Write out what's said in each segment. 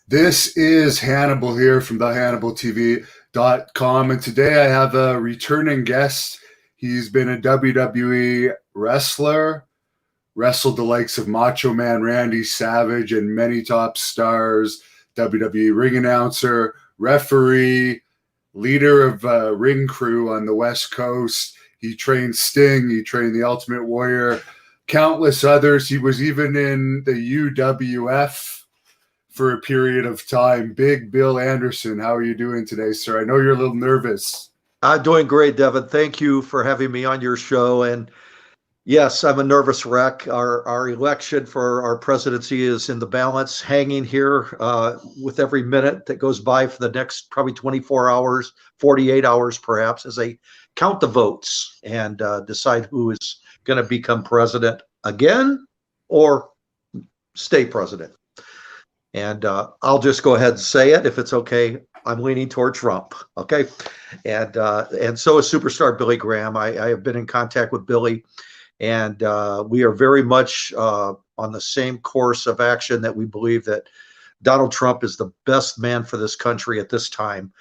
This is Hannibal here from thehannibaltv.com, and today I have a returning guest. He's been a WWE wrestler, wrestled the likes of Macho Man Randy Savage and many top stars, WWE ring announcer, referee, leader of ring crew on the West Coast. He trained Sting, he trained the Ultimate Warrior, countless others. He was even in the UWF for a period of time. Big Bill Anderson, how are you doing today, sir? I know you're a little nervous. I'm doing great, Devin. Thank you for having me on your show. And yes, I'm a nervous wreck. Our election for our presidency is in the balance, hanging here with every minute that goes by for the next probably 24 hours, 48 hours perhaps, as they count the votes and decide who is going to become president again or stay president. And I'll just go ahead and say it if it's okay. I'm leaning toward Trump. Okay, and so is superstar Billy Graham. I have been in contact with Billy, and we are very much on the same course of action that we believe that Donald Trump is the best man for this country at this time.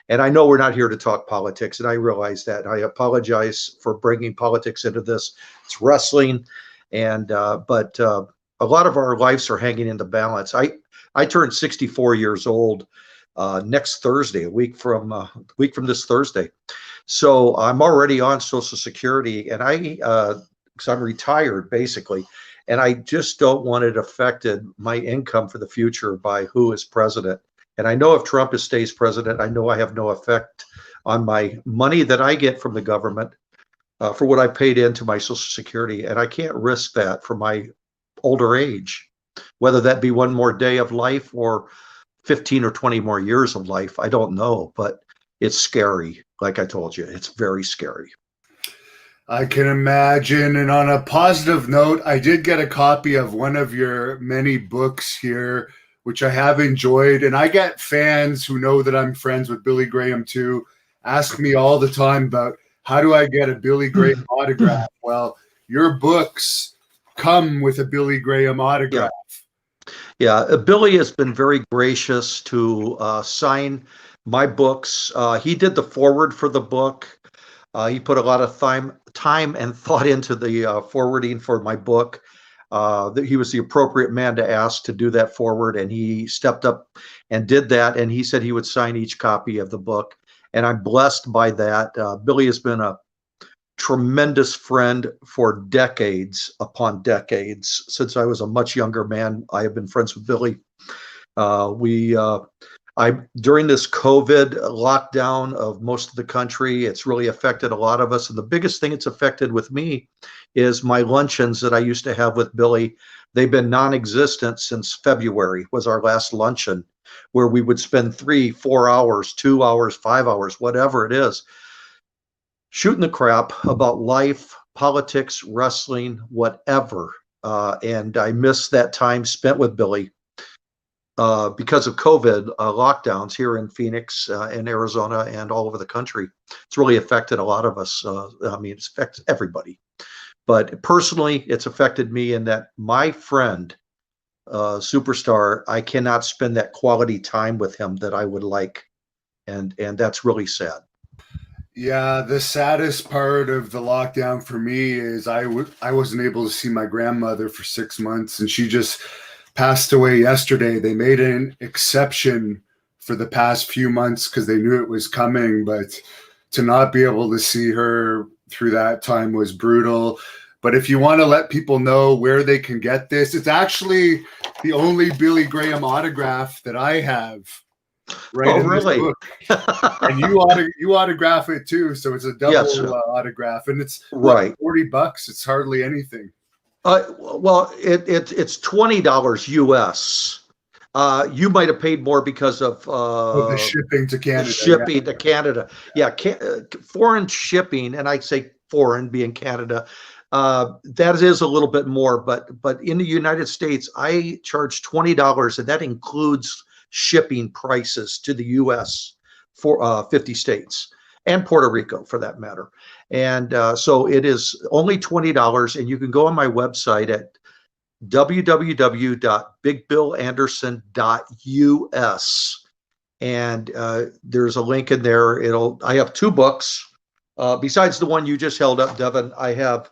And I know we're not here to talk politics, and I realize that. I apologize for bringing politics into this. It's wrestling, and but a lot of our lives are hanging in the balance. I turned 64 years old next Thursday, a week from this Thursday. So I'm already on Social Security, and because I'm retired basically, and I just don't want it affected my income for the future by who is president. And I know if Trump stays president, I know I have no effect on my money that I get from the government for what I paid into my Social Security, and I can't risk that for my older age. Whether that be one more day of life or 15 or 20 more years of life, I don't know, but it's scary. Like I told you, it's very scary. I can imagine. And on a positive note, I did get a copy of one of your many books here, which I have enjoyed. And I get fans who know that I'm friends with Billy Graham too, ask me all the time about how do I get a Billy Graham autograph? Well, your books come with a Billy Graham autograph. Yeah, Billy has been very gracious to sign my books. He did the forward for the book. He put a lot of time and thought into the forwarding for my book. He was the appropriate man to ask to do that forward, and he stepped up and did that. And he said he would sign each copy of the book, and I'm blessed by that. Billy has been a tremendous friend for decades upon decades. Since I was a much younger man, I have been friends with Billy. During this COVID lockdown of most of the country, it's really affected a lot of us. And the biggest thing it's affected with me is my luncheons that I used to have with Billy. They've been non-existent since February was our last luncheon, where we would spend 3, 4 hours, 2 hours, 5 hours, whatever it is, shooting the crap about life, politics, wrestling, whatever. And I miss that time spent with Billy because of COVID lockdowns here in Phoenix, in Arizona, and all over the country. It's really affected a lot of us. I mean, it's affected everybody. But personally, it's affected me in that my friend, superstar, I cannot spend that quality time with him that I would like. And that's really sad. Yeah, the saddest part of the lockdown for me is I wasn't able to see my grandmother for 6 months, and she just passed away yesterday. They made an exception for the past few months because they knew it was coming, but to not be able to see her through that time was brutal. But if you want to let people know where they can get this, it's actually the only Billy Graham autograph that I have. Right. Oh, really? And you autograph it too, so it's a double autograph, and it's right. $40. It's hardly anything. Well, it's $20 US. You might have paid more because of the shipping to Canada. To Canada, foreign shipping, and I say foreign being Canada. That is a little bit more, but in the United States, I charge $20, and that includes shipping prices to the U.S. for 50 states and Puerto Rico, for that matter. And so it is only $20, and you can go on my website at www.bigbillanderson.us. And there's a link in there. I have 2 books. Besides the one you just held up, Devin, I have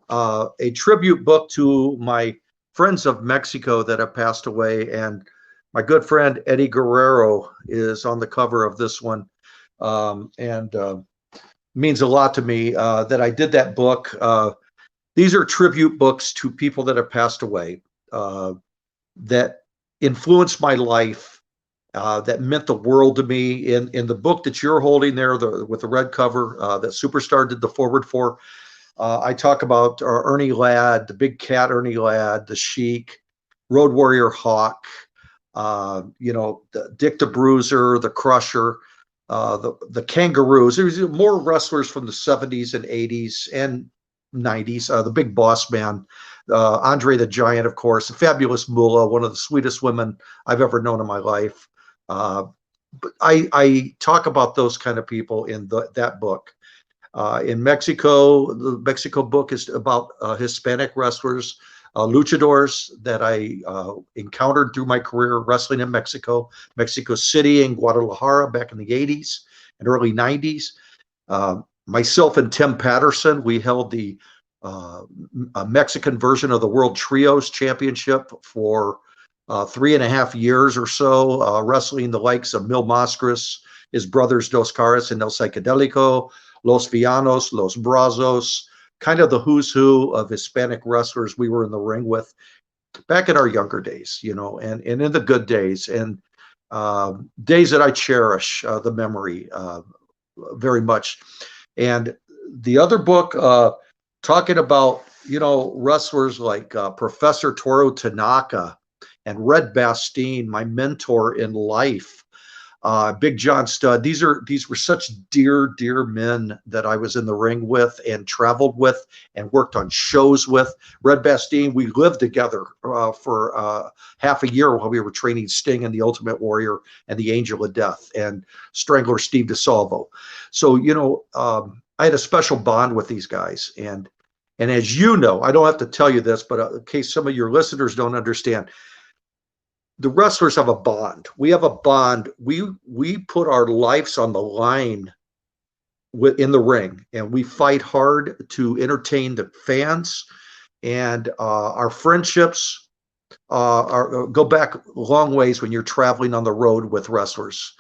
a tribute book to my friends of Mexico that have passed away. And my good friend Eddie Guerrero is on the cover of this one. And means a lot to me that I did that book. These are tribute books to people that have passed away, that influenced my life, that meant the world to me. In the book that you're holding there, with the red cover, that Superstar did the forward for, I talk about Ernie Ladd, the Big Cat Ernie Ladd, the Sheik, Road Warrior Hawk, Dick the Bruiser, the Crusher, the Kangaroos. There's more wrestlers from the 70s and 80s and 90s. The Big Boss Man, Andre the Giant, of course, the Fabulous Moolah, one of the sweetest women I've ever known in my life. But I talk about those kind of people in that book. In Mexico, the Mexico book is about Hispanic wrestlers, luchadors that I encountered through my career wrestling in Mexico, Mexico City and Guadalajara back in the 80s and early 90s. Myself and Tim Patterson, we held the Mexican version of the World Trios Championship for 3.5 years or so, wrestling the likes of Mil Mascaras, his brothers Dos Caras and El Psychedelico, Los Villanos, Los Brazos, kind of the who's who of Hispanic wrestlers we were in the ring with back in our younger days, and in the good days, and days that I cherish the memory very much. And the other book, talking about, wrestlers like Professor Toru Tanaka and Red Bastien, my mentor in life, Big John Studd. These were such dear men that I was in the ring with and traveled with and worked on shows with. Red Bastien, we lived together for half a year while we were training Sting and the Ultimate Warrior and the Angel of Death and Strangler Steve DeSalvo. So, I had a special bond with these guys. And as you know, I don't have to tell you this, but in case some of your listeners don't understand, the wrestlers have a bond. We have a bond. We put our lives on the line in the ring, and we fight hard to entertain the fans. And our friendships go back long ways when you're traveling on the road with wrestlers.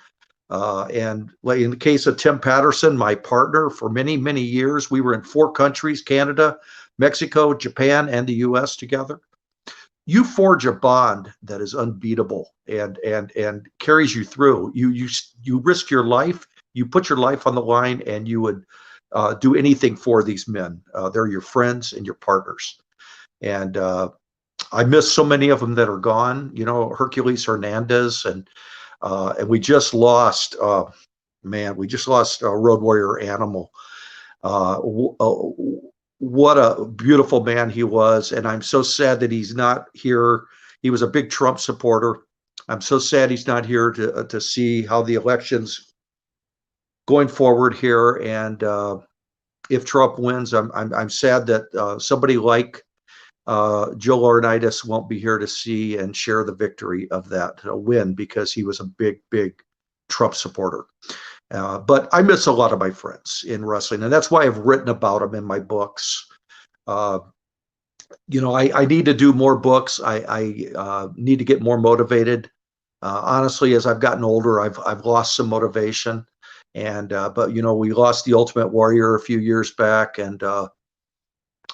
And in the case of Tim Patterson, my partner for many years, we were in 4 countries: Canada, Mexico, Japan, and the U.S. together. You forge a bond that is unbeatable and carries you through. You risk your life, you put your life on the line, and you would do anything for these men. They're your friends and your partners. And I miss so many of them that are gone. Hercules Hernandez, and we just lost. We just lost Road Warrior Animal. What a beautiful man he was. And I'm so sad that he's not here. He was a big Trump supporter. I'm so sad he's not here to see how the elections going forward here. And if Trump wins, I'm sad that somebody like Joe Laurinaitis won't be here to see and share the victory of that win, because he was a big Trump supporter. But I miss a lot of my friends in wrestling, and that's why I've written about them in my books. I need to do more books. I need to get more motivated. Honestly, as I've gotten older, I've lost some motivation. And but we lost the Ultimate Warrior a few years back, and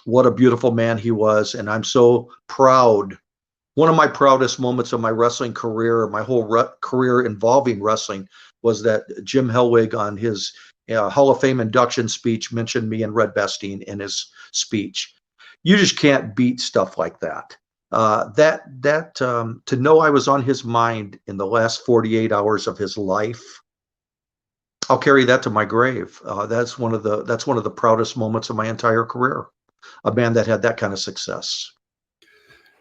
what a beautiful man he was. And I'm so proud. One of my proudest moments of my wrestling career, my whole career involving wrestling, was that Jim Hellwig on his Hall of Fame induction speech mentioned me and Red Bastien in his speech. You just can't beat stuff like that. To know I was on his mind in the last 48 hours of his life, I'll carry that to my grave. That's one of the proudest moments of my entire career. A man that had that kind of success.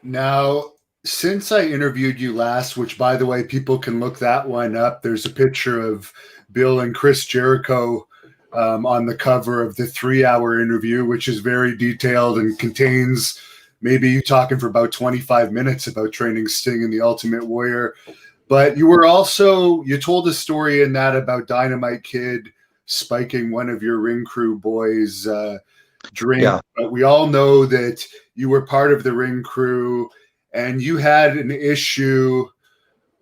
Now, since I interviewed you last, which, by the way, people can look that one up, there's a picture of Bill and Chris Jericho on the cover of the 3-hour interview, which is very detailed and contains maybe you talking for about 25 minutes about training Sting and the Ultimate Warrior. But you told a story in that about Dynamite Kid spiking one of your ring crew boys' drink. Yeah. But we all know that you were part of the ring crew and you had an issue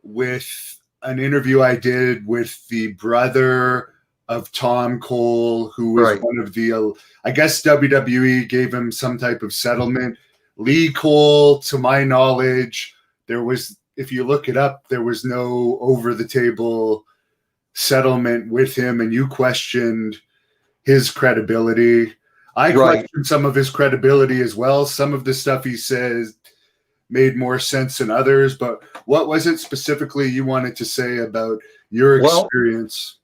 with an interview I did with the brother of Tom Cole, who was Right. one of the, I guess WWE gave him some type of settlement. Lee Cole, to my knowledge, if you look it up, there was no over the table settlement with him, and you questioned his credibility. I questioned some of his credibility as well. Some of the stuff he says made more sense than others, but what was it specifically you wanted to say about your experience?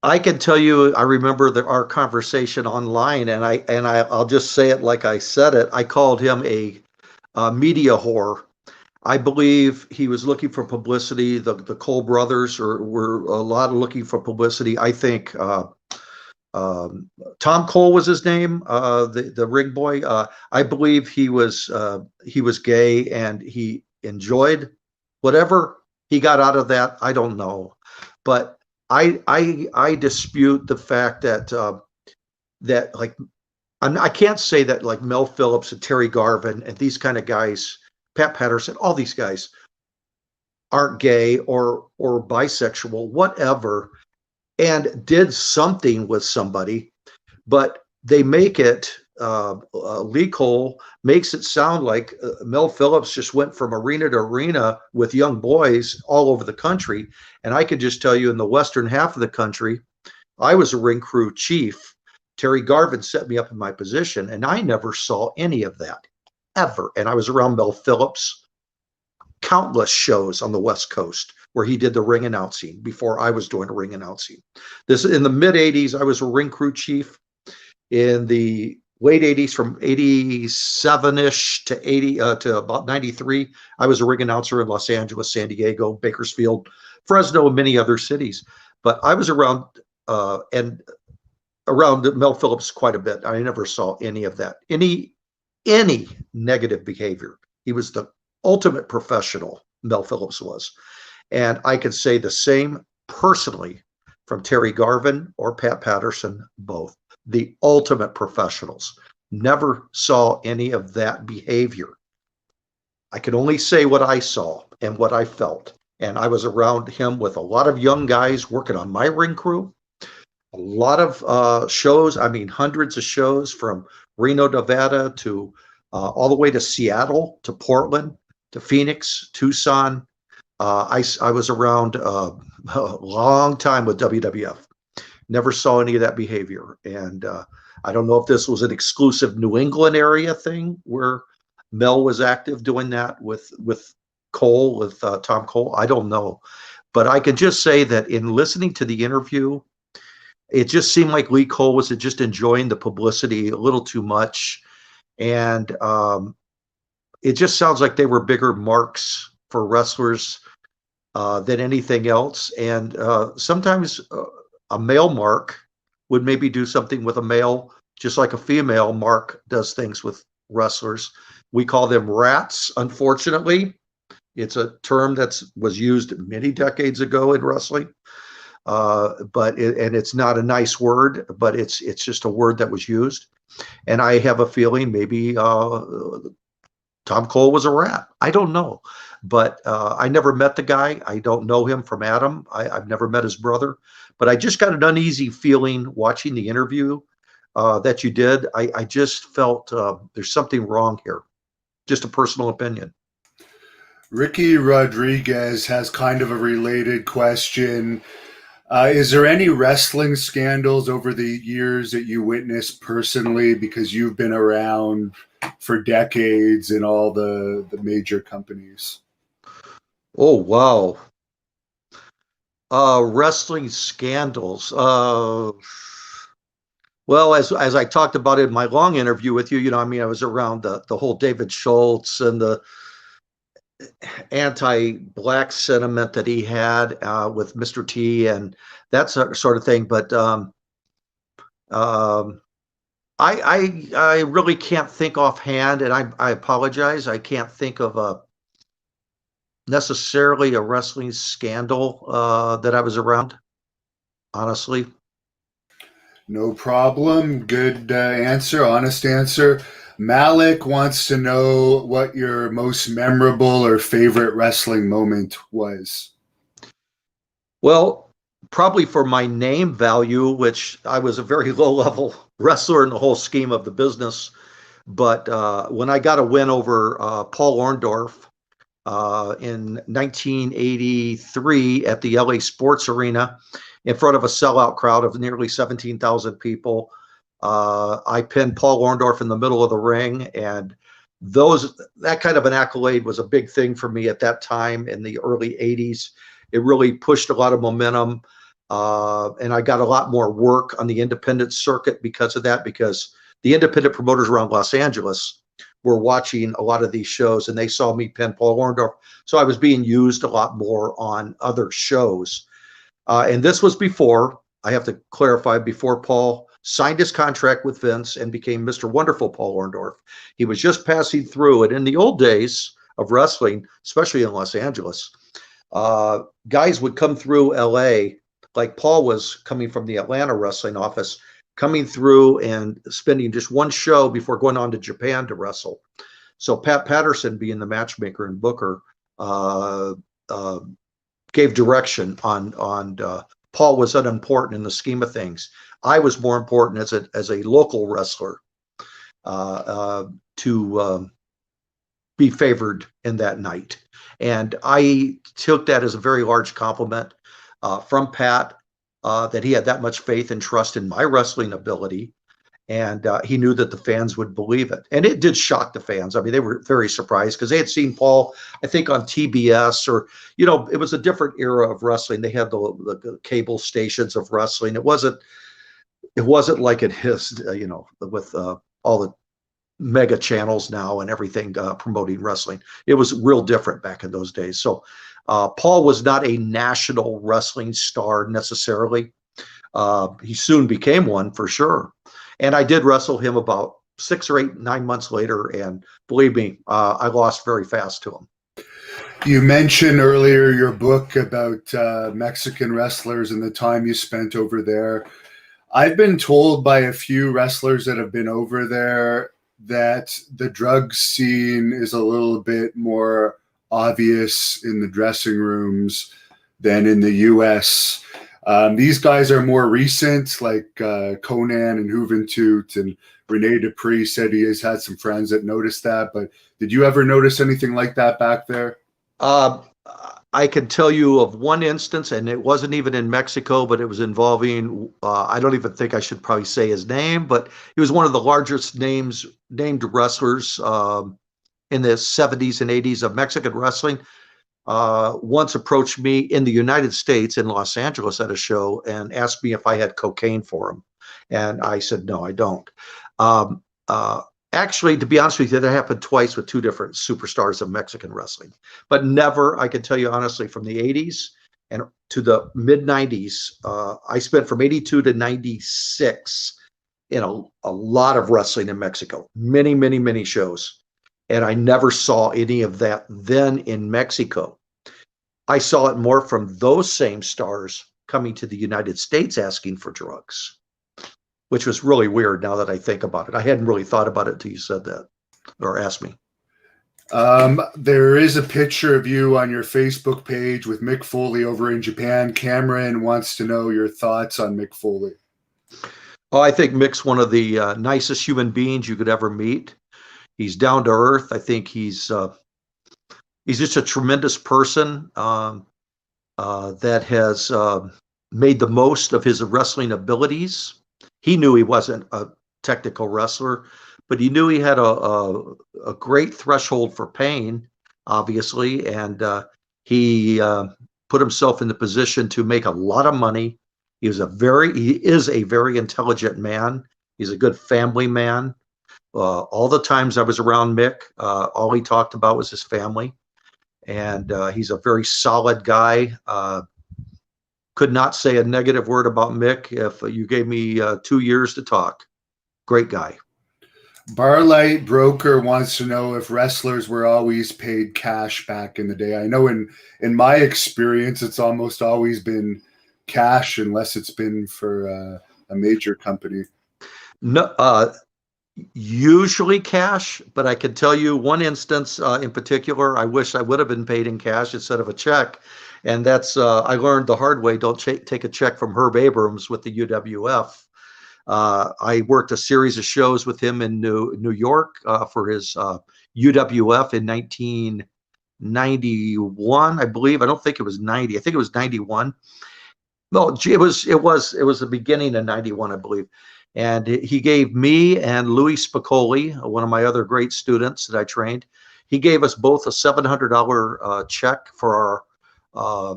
I can tell you, I remember our conversation online, and I'll just say it like I said it. I called him a media whore. I believe he was looking for publicity. The Cole brothers were a lot of looking for publicity. I think Tom Cole was his name, the ring boy. I believe he was gay, and he enjoyed whatever he got out of that. I don't know, but I dispute the fact that that like I can't say that like Mel Phillips and Terry Garvin and these kind of guys, Pat Patterson, all these guys aren't gay or bisexual, whatever, and did something with somebody, but they make it, Lee Cole makes it sound like Mel Phillips just went from arena to arena with young boys all over the country. And I can just tell you, in the western half of the country, I was a ring crew chief. Terry Garvin set me up in my position, and I never saw any of that, ever. And I was around Mel Phillips countless shows on the West Coast where he did the ring announcing before I was doing ring announcing. This in the mid 80s, I was a ring crew chief. In the late 80s, from 87-ish to 80 to about 93, I was a ring announcer in Los Angeles, San Diego, Bakersfield, Fresno, and many other cities. But I was around and around Mel Phillips quite a bit. I never saw any of that, any negative behavior. He was the ultimate professional, Mel Phillips was. And I could say the same personally from Terry Garvin or Pat Patterson, both. The ultimate professionals. Never saw any of that behavior. I can only say what I saw and what I felt. And I was around him with a lot of young guys working on my ring crew. A lot of shows, I mean, hundreds of shows from Reno, Nevada to all the way to Seattle, to Portland, to Phoenix, Tucson. I was around a long time with WWF. Never saw any of that behavior. And I don't know if this was an exclusive New England area thing where Mel was active doing that with Cole, with Tom Cole. I don't know. But I can just say that in listening to the interview, it just seemed like Lee Cole was just enjoying the publicity a little too much. And it just sounds like they were bigger marks for wrestlers than anything else. And sometimes a male mark would maybe do something with a male, just like a female mark does things with wrestlers. We call them rats, unfortunately. It's a term that was used many decades ago in wrestling. But it's not a nice word, but it's just a word that was used. And I have a feeling maybe Tom Cole was a rat. I don't know. But I never met the guy. I don't know him from Adam. I've never met his brother. But I just got an uneasy feeling watching the interview that you did. I just felt there's something wrong here. Just a personal opinion. Ricky Rodriguez has kind of a related question. Is there any wrestling scandals over the years that you witnessed personally, because you've been around for decades in all the major companies? Oh, wow. Wrestling scandals. Well, as I talked about in my long interview with you, I mean, I was around the whole David Schultz and the anti-black sentiment that he had with Mr. T and that sort of thing. But I really can't think offhand, and I apologize. I can't think of necessarily a wrestling scandal that I was around, honestly. No problem. Good answer, honest answer. Malik wants to know what your most memorable or favorite wrestling moment was. Well, probably for my name value, which I was a very low level wrestler in the whole scheme of the business. But when I got a win over Paul Orndorff in 1983 at the LA Sports Arena in front of a sellout crowd of nearly 17,000 people, I pinned Paul Orndorff in the middle of the ring, and that kind of an accolade was a big thing for me at that time in the early 80s. It really pushed a lot of momentum, and I got a lot more work on the independent circuit because of that, because the independent promoters around Los Angeles were watching a lot of these shows, and they saw me pin Paul Orndorff. So I was being used a lot more on other shows. And this was before, I have to clarify, before Paul signed his contract with Vince and became Mr. Wonderful Paul Orndorff. He was just passing through. And in the old days of wrestling, especially in Los Angeles, guys would come through LA, like Paul was coming from the Atlanta wrestling office, coming through and spending just one show before going on to Japan to wrestle. So Pat Patterson, being the matchmaker and booker, gave direction on Paul was unimportant in the scheme of things. I was more important as a local wrestler to be favored in that night. And I took that as a very large compliment from Pat, that he had that much faith and trust in my wrestling ability. And he knew that the fans would believe it. And it did shock the fans. I mean, they were very surprised because they had seen Paul, I think, on TBS, or, it was a different era of wrestling. They had the cable stations of wrestling. It wasn't like it is, with all the mega channels now and everything promoting wrestling. It was real different back in those days. So Paul was not a national wrestling star necessarily. He soon became one for sure. And I did wrestle him about 6 or 8, 9 months later. And believe me, I lost very fast to him. You mentioned earlier your book about Mexican wrestlers and the time you spent over there. I've been told by a few wrestlers that have been over there that the drug scene is a little bit more obvious in the dressing rooms than in the U.S. These guys are more recent, like Conan and Juventud, and Rene Dupree said he has had some friends that noticed that. But did you ever notice anything like that back there? I can tell you of one instance, and it wasn't even in Mexico, but it was involving, I don't even think I should probably say his name, but he was one of the largest named wrestlers in the 70s and 80s of Mexican wrestling. Once approached me in the United States in Los Angeles at a show and asked me if I had cocaine for him. And I said, no, I don't. Actually, to be honest with you, that happened twice with 2 different superstars of Mexican wrestling, but never, I can tell you honestly, from the 80s and to the mid 90s, I spent from 82 to 96 in a lot of wrestling in Mexico, many, many, many shows. And I never saw any of that then in Mexico. I saw it more from those same stars coming to the United States asking for drugs, which was really weird now that I think about it. I hadn't really thought about it until you said that or asked me. There is a picture of you on your Facebook page with Mick Foley over in Japan. Cameron wants to know your thoughts on Mick Foley. Oh, I think Mick's one of the nicest human beings you could ever meet. He's down to earth. I think he's just a tremendous person that has made the most of his wrestling abilities. He knew he wasn't a technical wrestler, but he knew he had a great threshold for pain, obviously, and he put himself in the position to make a lot of money. He is a very intelligent man. He's a good family man. All the times I was around Mick, all he talked about was his family. And he's a very solid guy. Could not say a negative word about Mick if you gave me 2 years to talk. Great guy. Barlight Broker wants to know if wrestlers were always paid cash back in the day. I know in my experience, it's almost always been cash unless it's been for a major company. No, usually cash, but I can tell you one instance in particular. I wish I would have been paid in cash instead of a check, and that's I learned the hard way. Don't take a check from Herb Abrams with the UWF. I worked a series of shows with him in New York for his UWF in 1991, I believe. I don't think it was 90. I think it was 91. No, it was the beginning of 91, I believe. And he gave me and Louis Spicoli, one of my other great students that I trained, he gave us both a $700 check for our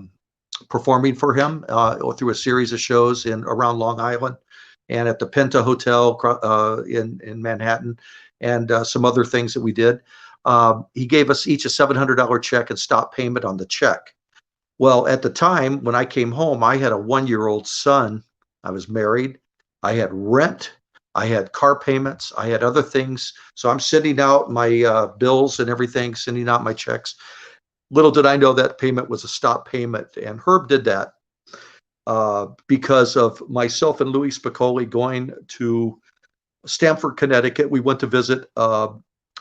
performing for him through a series of shows around Long Island and at the Penta Hotel in Manhattan, and some other things that we did. He gave us each a $700 check and stopped payment on the check. Well, at the time when I came home, I had a 1-year-old son. I was married. I had rent. I had car payments. I had other things. So I'm sending out my bills and everything, sending out my checks. Little did I know that payment was a stop payment. And Herb did that because of myself and Louis Spicoli going to Stamford, Connecticut. We went to visit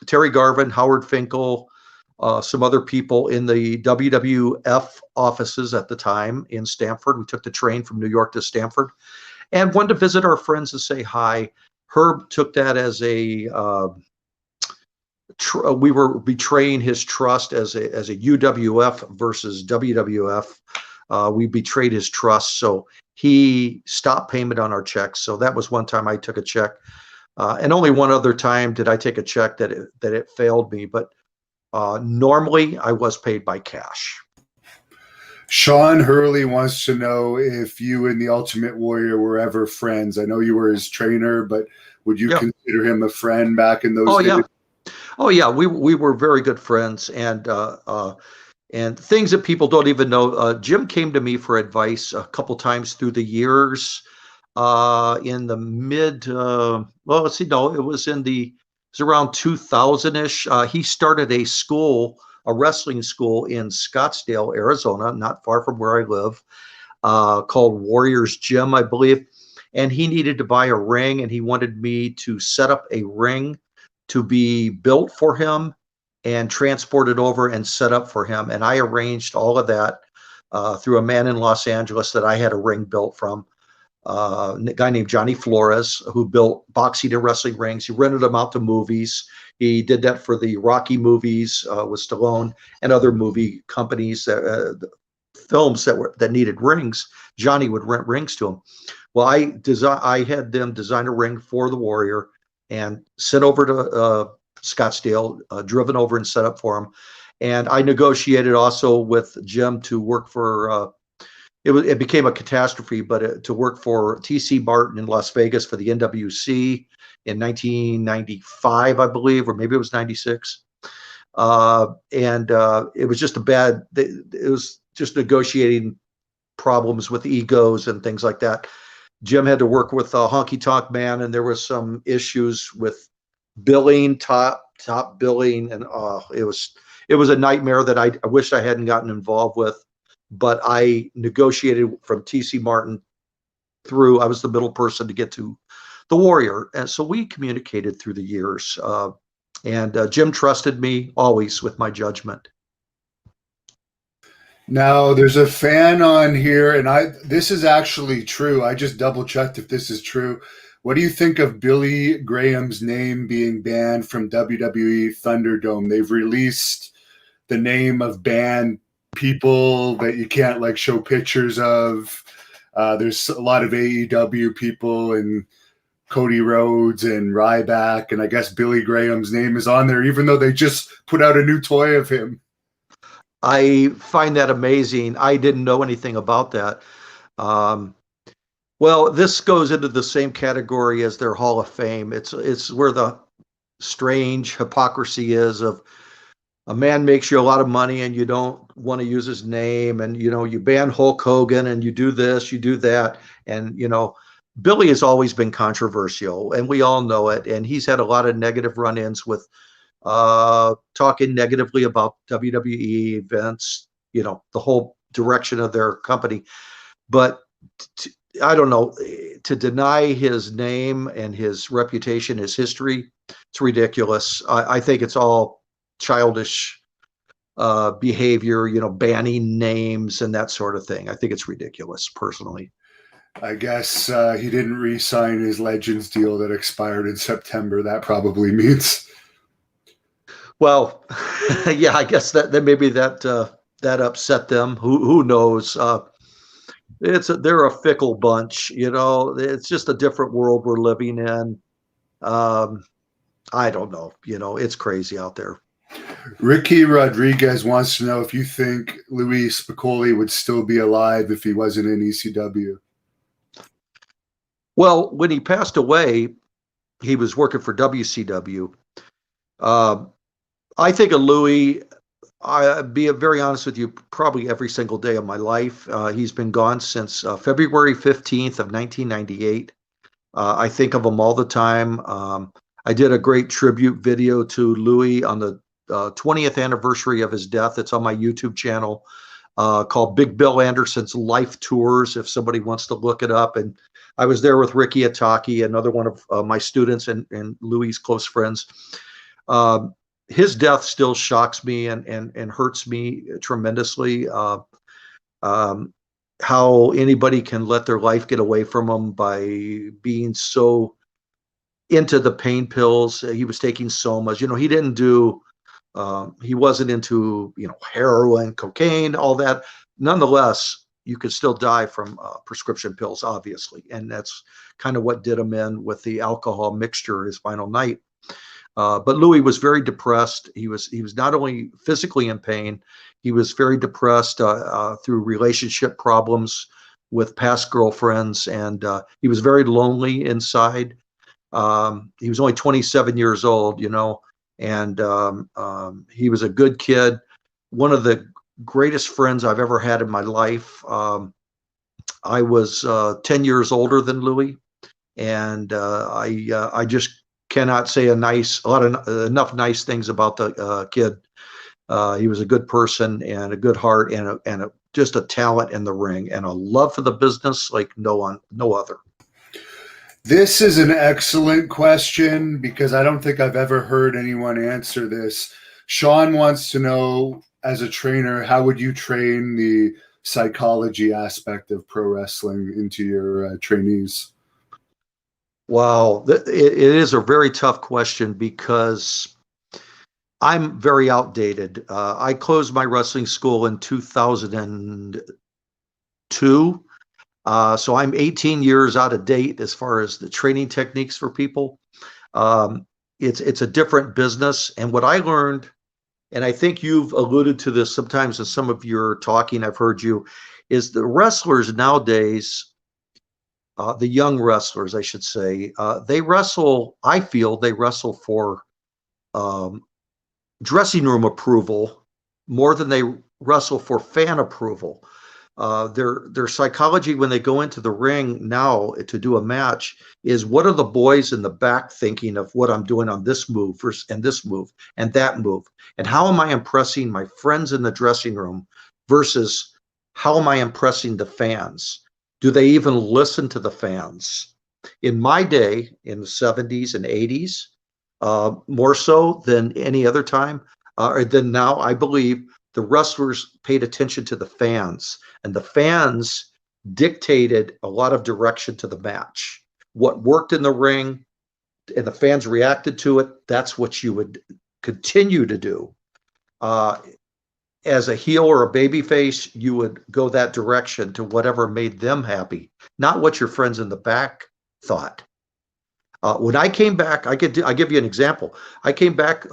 Terry Garvin, Howard Finkel, some other people in the WWF offices at the time in Stamford. We took the train from New York to Stamford and wanted to visit our friends and say hi. Herb took that as we were betraying his trust as a UWF versus WWF. We betrayed his trust, so he stopped payment on our checks. So that was one time I took a check, and only one other time did I take a check that it failed me. But normally I was paid by cash. Sean Hurley wants to know if you and the Ultimate Warrior were ever friends. I know you were his trainer, but would you consider him a friend back in those days? Oh yeah, we were very good friends, and things that people don't even know. Jim came to me for advice a couple times through the years. In the mid, it was around 2000-ish. He started a wrestling school in Scottsdale, Arizona, not far from where I live, called Warriors Gym, I believe. And he needed to buy a ring, and he wanted me to set up a ring to be built for him and transported over and set up for him. And I arranged all of that through a man in Los Angeles that I had a ring built from. A guy named Johnny Flores, who built boxing and wrestling rings. He rented them out to movies. He did that for the Rocky movies with Stallone and other movie companies, films that needed rings. Johnny would rent rings to him. Well, I had them design a ring for the Warrior and sent over to Scottsdale, driven over and set up for him. And I negotiated also with Jim to work for. It became a catastrophe, but to work for T.C. Martin in Las Vegas for the NWC in 1995, I believe, or maybe it was 96. And it was just it was just negotiating problems with egos and things like that. Jim had to work with Honky Tonk Man, and there was some issues with billing, top billing, and it was a nightmare that I wish I hadn't gotten involved with. But I negotiated from T.C. Martin through. I was the middle person to get to the Warrior, and so we communicated through the years. And Jim trusted me always with my judgment. Now, there's a fan on here, and this is actually true. I just double-checked if this is true. What do you think of Billy Graham's name being banned from WWE Thunderdome? They've released the name of banned people that you can't show pictures of. There's a lot of AEW people and Cody Rhodes and Ryback, and I guess Billy Graham's name is on there, even though they just put out a new toy of him. I find that amazing. I didn't know anything about that. Well, this goes into the same category as their Hall of Fame. It's where the strange hypocrisy is of a man makes you a lot of money and you don't want to use his name, and you ban Hulk Hogan and you do this, you do that, and Billy has always been controversial, and we all know it. And he's had a lot of negative run-ins with talking negatively about WWE, Vince, the whole direction of their company. But I don't know, to deny his name and his reputation, his history, it's ridiculous. I think it's all childish behavior, banning names and that sort of thing. I think it's ridiculous, personally. I guess he didn't re-sign his Legends deal that expired in September. That probably means. Well, yeah, I guess that maybe that upset them. Who knows? They're a fickle bunch, It's just a different world we're living in. I don't know. It's crazy out there. Ricky Rodriguez wants to know if you think Luis Piccoli would still be alive if he wasn't in ECW. Well, when he passed away, he was working for WCW. I think of Louis, I'll be very honest with you, probably every single day of my life. He's been gone since February 15th of 1998. I think of him all the time. I did a great tribute video to Louis on the 20th anniversary of his death. It's on my YouTube channel called Big Bill Anderson's Life Tours, if somebody wants to look it up. And I was there with Ricky Ataki, another one of my students and Louis' close friends. His death still shocks me and hurts me tremendously. How anybody can let their life get away from them by being so into the pain pills. He was taking so much. He didn't do. He wasn't into heroin, cocaine, all that. Nonetheless, you could still die from prescription pills, obviously, and that's kind of what did him in with the alcohol mixture his final night. But Louis was very depressed. He was not only physically in pain, he was very depressed through relationship problems with past girlfriends, and he was very lonely inside. He was only 27 years old, and he was a good kid. One of the greatest friends I've ever had in my life. I was 10 years older than Louis, and I just cannot say enough nice things about the kid. He was a good person and a good heart and just a talent in the ring and a love for the business like no other. This is an excellent question because I don't think I've ever heard anyone answer this. Sean wants to know, as a trainer, how would you train the psychology aspect of pro wrestling into your trainees? Wow, it is a very tough question because I'm very outdated. I closed my wrestling school in 2002. So I'm 18 years out of date as far as the training techniques for people. It's a different business. And what I learned, and I think you've alluded to this sometimes in some of your talking, I've heard you, is the wrestlers nowadays, the young wrestlers, I should say, they wrestle, I feel they wrestle for dressing room approval more than they wrestle for fan approval. Their psychology when they go into the ring now to do a match is, what are the boys in the back thinking of what I'm doing on this move and this move and that move, and how am I impressing my friends in the dressing room versus how am I impressing the fans? Do they even listen to the fans? In my day, in the 70s and 80s, more so than any other time, or than now, I believe the wrestlers paid attention to the fans, and the fans dictated a lot of direction to the match. What worked in the ring and the fans reacted to it, that's what you would continue to do. As a heel or a babyface, you would go that direction to whatever made them happy, not what your friends in the back thought. When I came back, I'll give you an example. I came back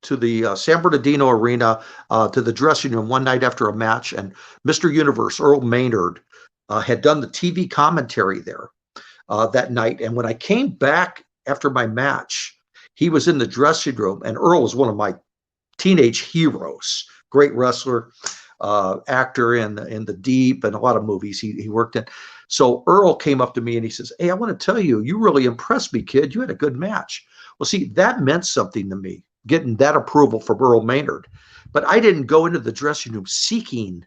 to the San Bernardino Arena, to the dressing room one night after a match, and Mr. Universe, Earl Maynard, had done the TV commentary there that night. And when I came back after my match, he was in the dressing room, and Earl was one of my teenage heroes, great wrestler, actor in the Deep and a lot of movies he worked in. So Earl came up to me and he says, "Hey, I want to tell you, you really impressed me, kid. You had a good match." Well, see, that meant something to me, getting that approval from Earl Maynard. But I didn't go into the dressing room seeking,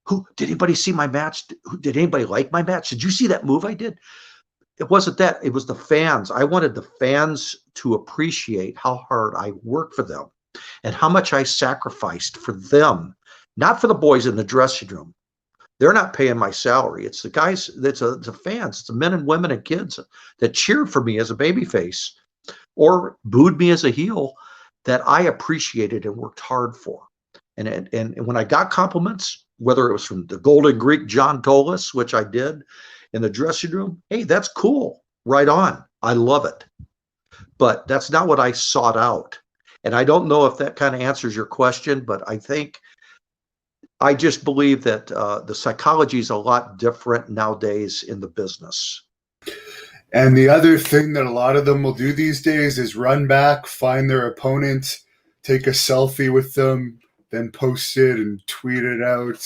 who did anybody see my match? Did anybody like my match? Did you see that move I did? It wasn't that. It was the fans. I wanted the fans to appreciate how hard I worked for them and how much I sacrificed for them, not for the boys in the dressing room. They're not paying my salary. It's the guys, it's the fans, it's the men and women and kids that cheered for me as a babyface or booed me as a heel that I appreciated and worked hard for. And when I got compliments, whether it was from the Golden Greek John Tolis, which I did in the dressing room, hey, that's cool. Right on. I love it. But that's not what I sought out. And I don't know if that kind of answers your question, but I just believe that the psychology is a lot different nowadays in the business. And the other thing that a lot of them will do these days is run back, find their opponent, take a selfie with them, then post it and tweet it out.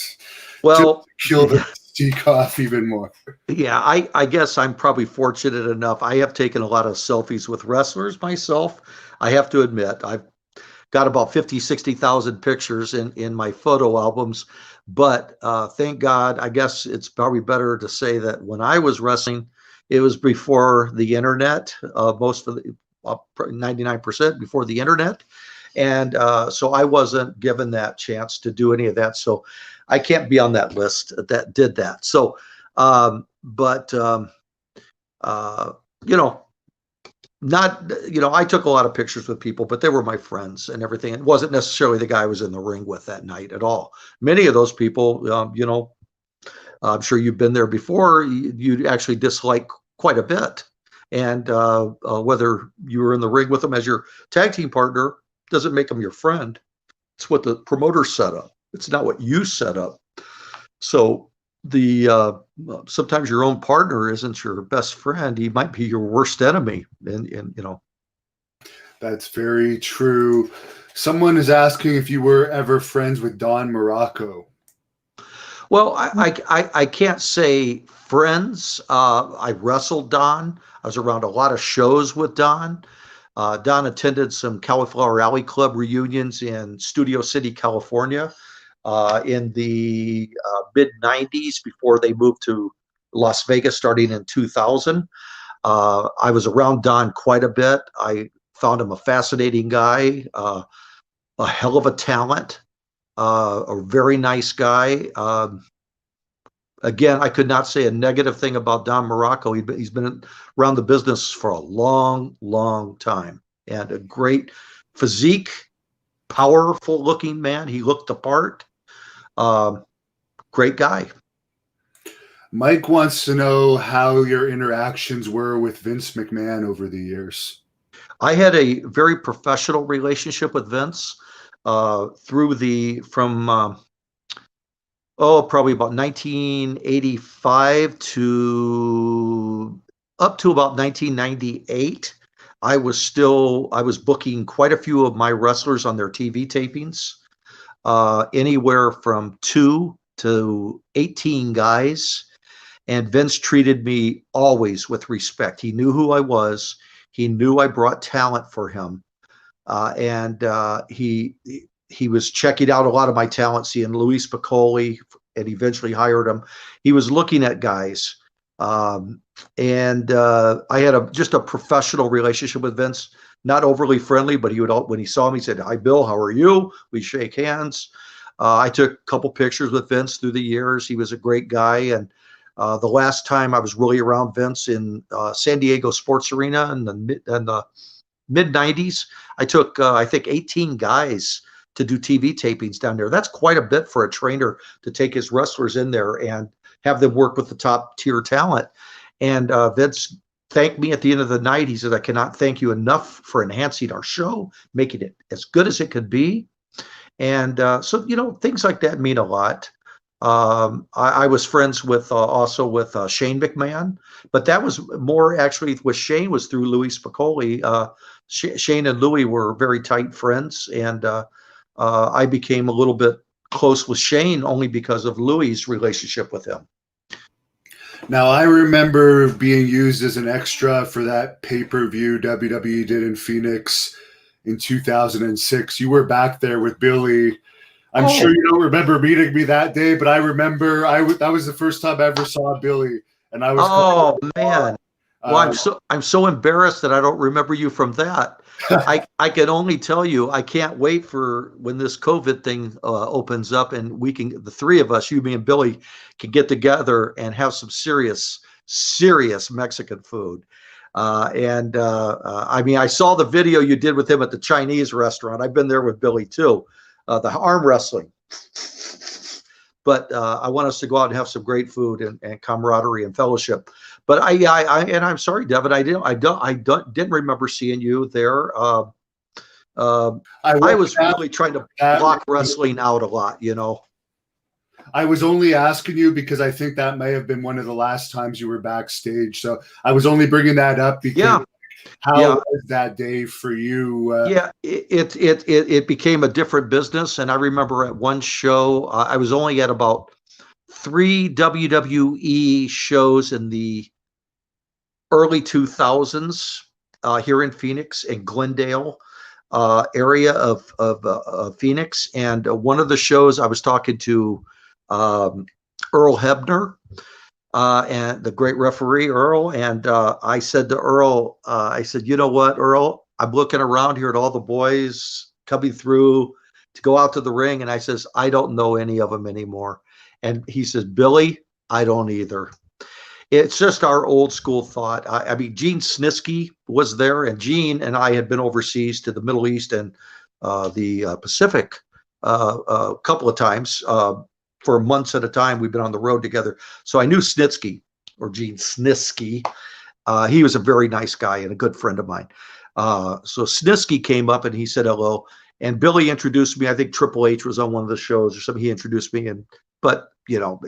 Well, to kill the mystique off even more. Yeah, I guess I'm probably fortunate enough. I have taken a lot of selfies with wrestlers myself. I have to admit, I've got about 50, 60,000 pictures in my photo albums. But thank God, I guess it's probably better to say that when I was wrestling, it was before the internet, most of the 99% before the internet. And so I wasn't given that chance to do any of that. So I can't be on that list that did that. So, I took a lot of pictures with people, but they were my friends and everything. It wasn't necessarily the guy I was in the ring with that night at all. Many of those people, I'm sure you've been there before, you actually dislike quite a bit. And whether you were in the ring with them as your tag team partner doesn't make them your friend. It's what the promoter set up. It's not what you set up. So sometimes your own partner isn't your best friend. He might be your worst enemy. And That's very true. Someone is asking if you were ever friends with Don Morocco. Well, I can't say friends. I wrestled Don. I was around a lot of shows with Don. Don attended some Cauliflower Alley Club reunions in Studio City, California, in the mid-90s before they moved to Las Vegas starting in 2000. I was around Don quite a bit. I found him a fascinating guy, a hell of a talent, a very nice guy. Again, I could not say a negative thing about Don Morocco. He's been around the business for a long, long time, and a great physique, powerful looking man. He looked the part. Great guy. Mike wants to know how your interactions were with Vince McMahon over the years. I had a very professional relationship with Vince probably about 1985 to up to about 1998. I was booking quite a few of my wrestlers on their TV tapings, anywhere from 2 to 18 guys. And Vince treated me always with respect. He knew who I was. He knew I brought talent for him. He was checking out a lot of my talent, seeing Luis Piccoli, and eventually hired him. He was looking at guys. I had just a professional relationship with Vince, not overly friendly, but when he saw me, he said, "Hi, Bill, how are you?" We shake hands. I took a couple pictures with Vince through the years. He was a great guy. And the last time I was really around Vince in San Diego Sports Arena in the mid-90s, I took, I think, 18 guys to do TV tapings down there. That's quite a bit for a trainer to take his wrestlers in there and have them work with the top tier talent. And Vince thanked me at the end of the night. He said, "I cannot thank you enough for enhancing our show, making it as good as it could be." And so, things like that mean a lot. I was friends with also with Shane McMahon, but that was more actually with Shane was through Luis Piccoli. Shane and Louis were very tight friends, and I became a little bit close with Shane only because of Louis's relationship with him. Now, I remember being used as an extra for that pay-per-view WWE did in Phoenix in 2006. You were back there with Billy. I'm sure you don't remember meeting me that day, but I remember that was the first time I ever saw Billy, and I was Oh man. Well, I'm so embarrassed that I don't remember you from that. I can only tell you I can't wait for when this COVID thing opens up and we can, the three of us, you, me, and Billy, can get together and have some serious Mexican food. I mean, I saw the video you did with him at the Chinese restaurant. I've been there with Billy too, the arm wrestling. But I want us to go out and have some great food and camaraderie and fellowship. But I'm sorry, Devin, I didn't remember seeing you there. I was really trying to block wrestling out a lot, you know. I was only asking you because I think that may have been one of the last times you were backstage. So I was only bringing that up because how was that day for you? It became a different business. And I remember at one show, I was only at about 3 WWE shows in the early 2000s here in Phoenix and Glendale area of Phoenix. And one of the shows I was talking to Earl Hebner, and the great referee Earl. And I said to Earl, I said, you know what, Earl, I'm looking around here at all the boys coming through to go out to the ring. And I says, I don't know any of them anymore. And he says, Billy, I don't either. It's just our old school thought. I mean, Gene Snitsky was there, and Gene and I had been overseas to the Middle East and the Pacific a couple of times. For months at a time, we've been on the road together. So I knew Snitsky, or Gene Snitsky. He was a very nice guy and a good friend of mine. So Snitsky came up and he said hello. And Billy introduced me. I think Triple H was on one of the shows or something. He introduced me. But you know,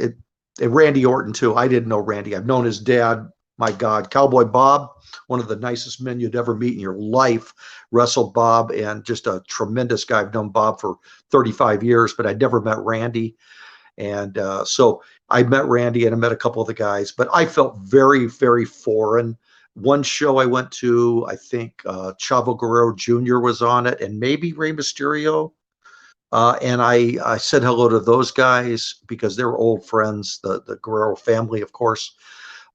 and Randy Orton too. I didn't know Randy. I've known his dad. My God, Cowboy Bob, one of the nicest men you'd ever meet in your life, wrestled Bob, and just a tremendous guy. I've known Bob for 35 years, but I'd never met Randy. And so I met Randy and I met a couple of the guys, but I felt very, very foreign. One show I went to, I think Chavo Guerrero Jr. was on it, and maybe Rey Mysterio. And I said hello to those guys because they were old friends, the Guerrero family, of course.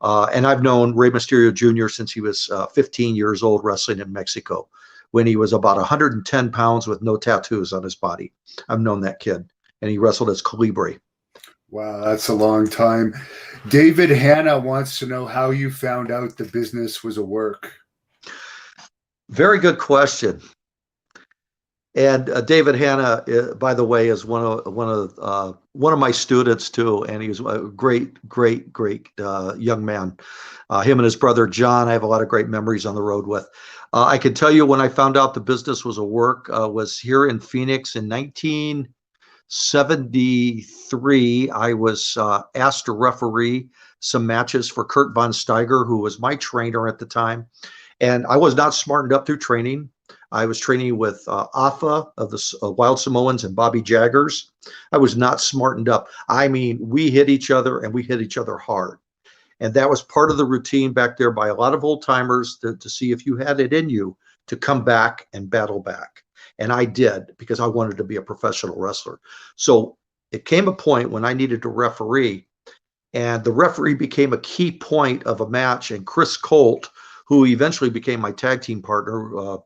And I've known Rey Mysterio Jr. since he was 15 years old, wrestling in Mexico, when he was about 110 pounds with no tattoos on his body. I've known that kid, and he wrestled as Calibre. Wow, that's a long time. David Hanna wants to know how you found out the business was a work. Very good question. And David Hanna, by the way, is one of my students too, and he was a great young man. Him and his brother John, I have a lot of great memories on the road with. I can tell you when I found out the business was a work was here in Phoenix in 1973. I was asked to referee some matches for Kurt Von Steiger, who was my trainer at the time, and I was not smartened up through training. I was training with Afa of the Wild Samoans and Bobby Jaggers. I was not smartened up. I mean, we hit each other, and we hit each other hard. And that was part of the routine back there by a lot of old timers to see if you had it in you to come back and battle back. And I did, because I wanted to be a professional wrestler. So it came a point when I needed to referee, and the referee became a key point of a match. And Chris Colt, who eventually became my tag team partner,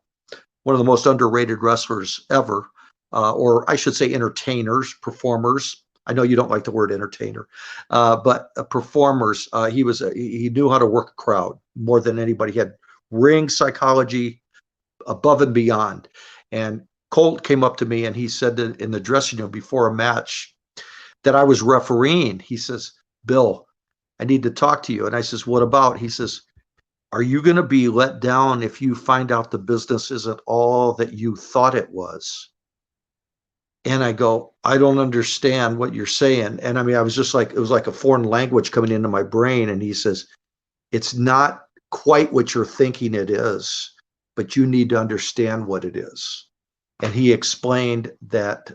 one of the most underrated wrestlers ever, or I should say entertainers, performers. I know you don't like the word entertainer, but performers. He knew how to work a crowd more than anybody. He had ring psychology above and beyond. And Colt came up to me and he said that in the dressing room before a match that I was refereeing. He says, Bill, I need to talk to you. And I says, what about? He says, are you going to be let down if you find out the business isn't all that you thought it was? And I go, I don't understand what you're saying. And I mean, I was just like, it was like a foreign language coming into my brain. And he says, it's not quite what you're thinking it is, but you need to understand what it is. And he explained that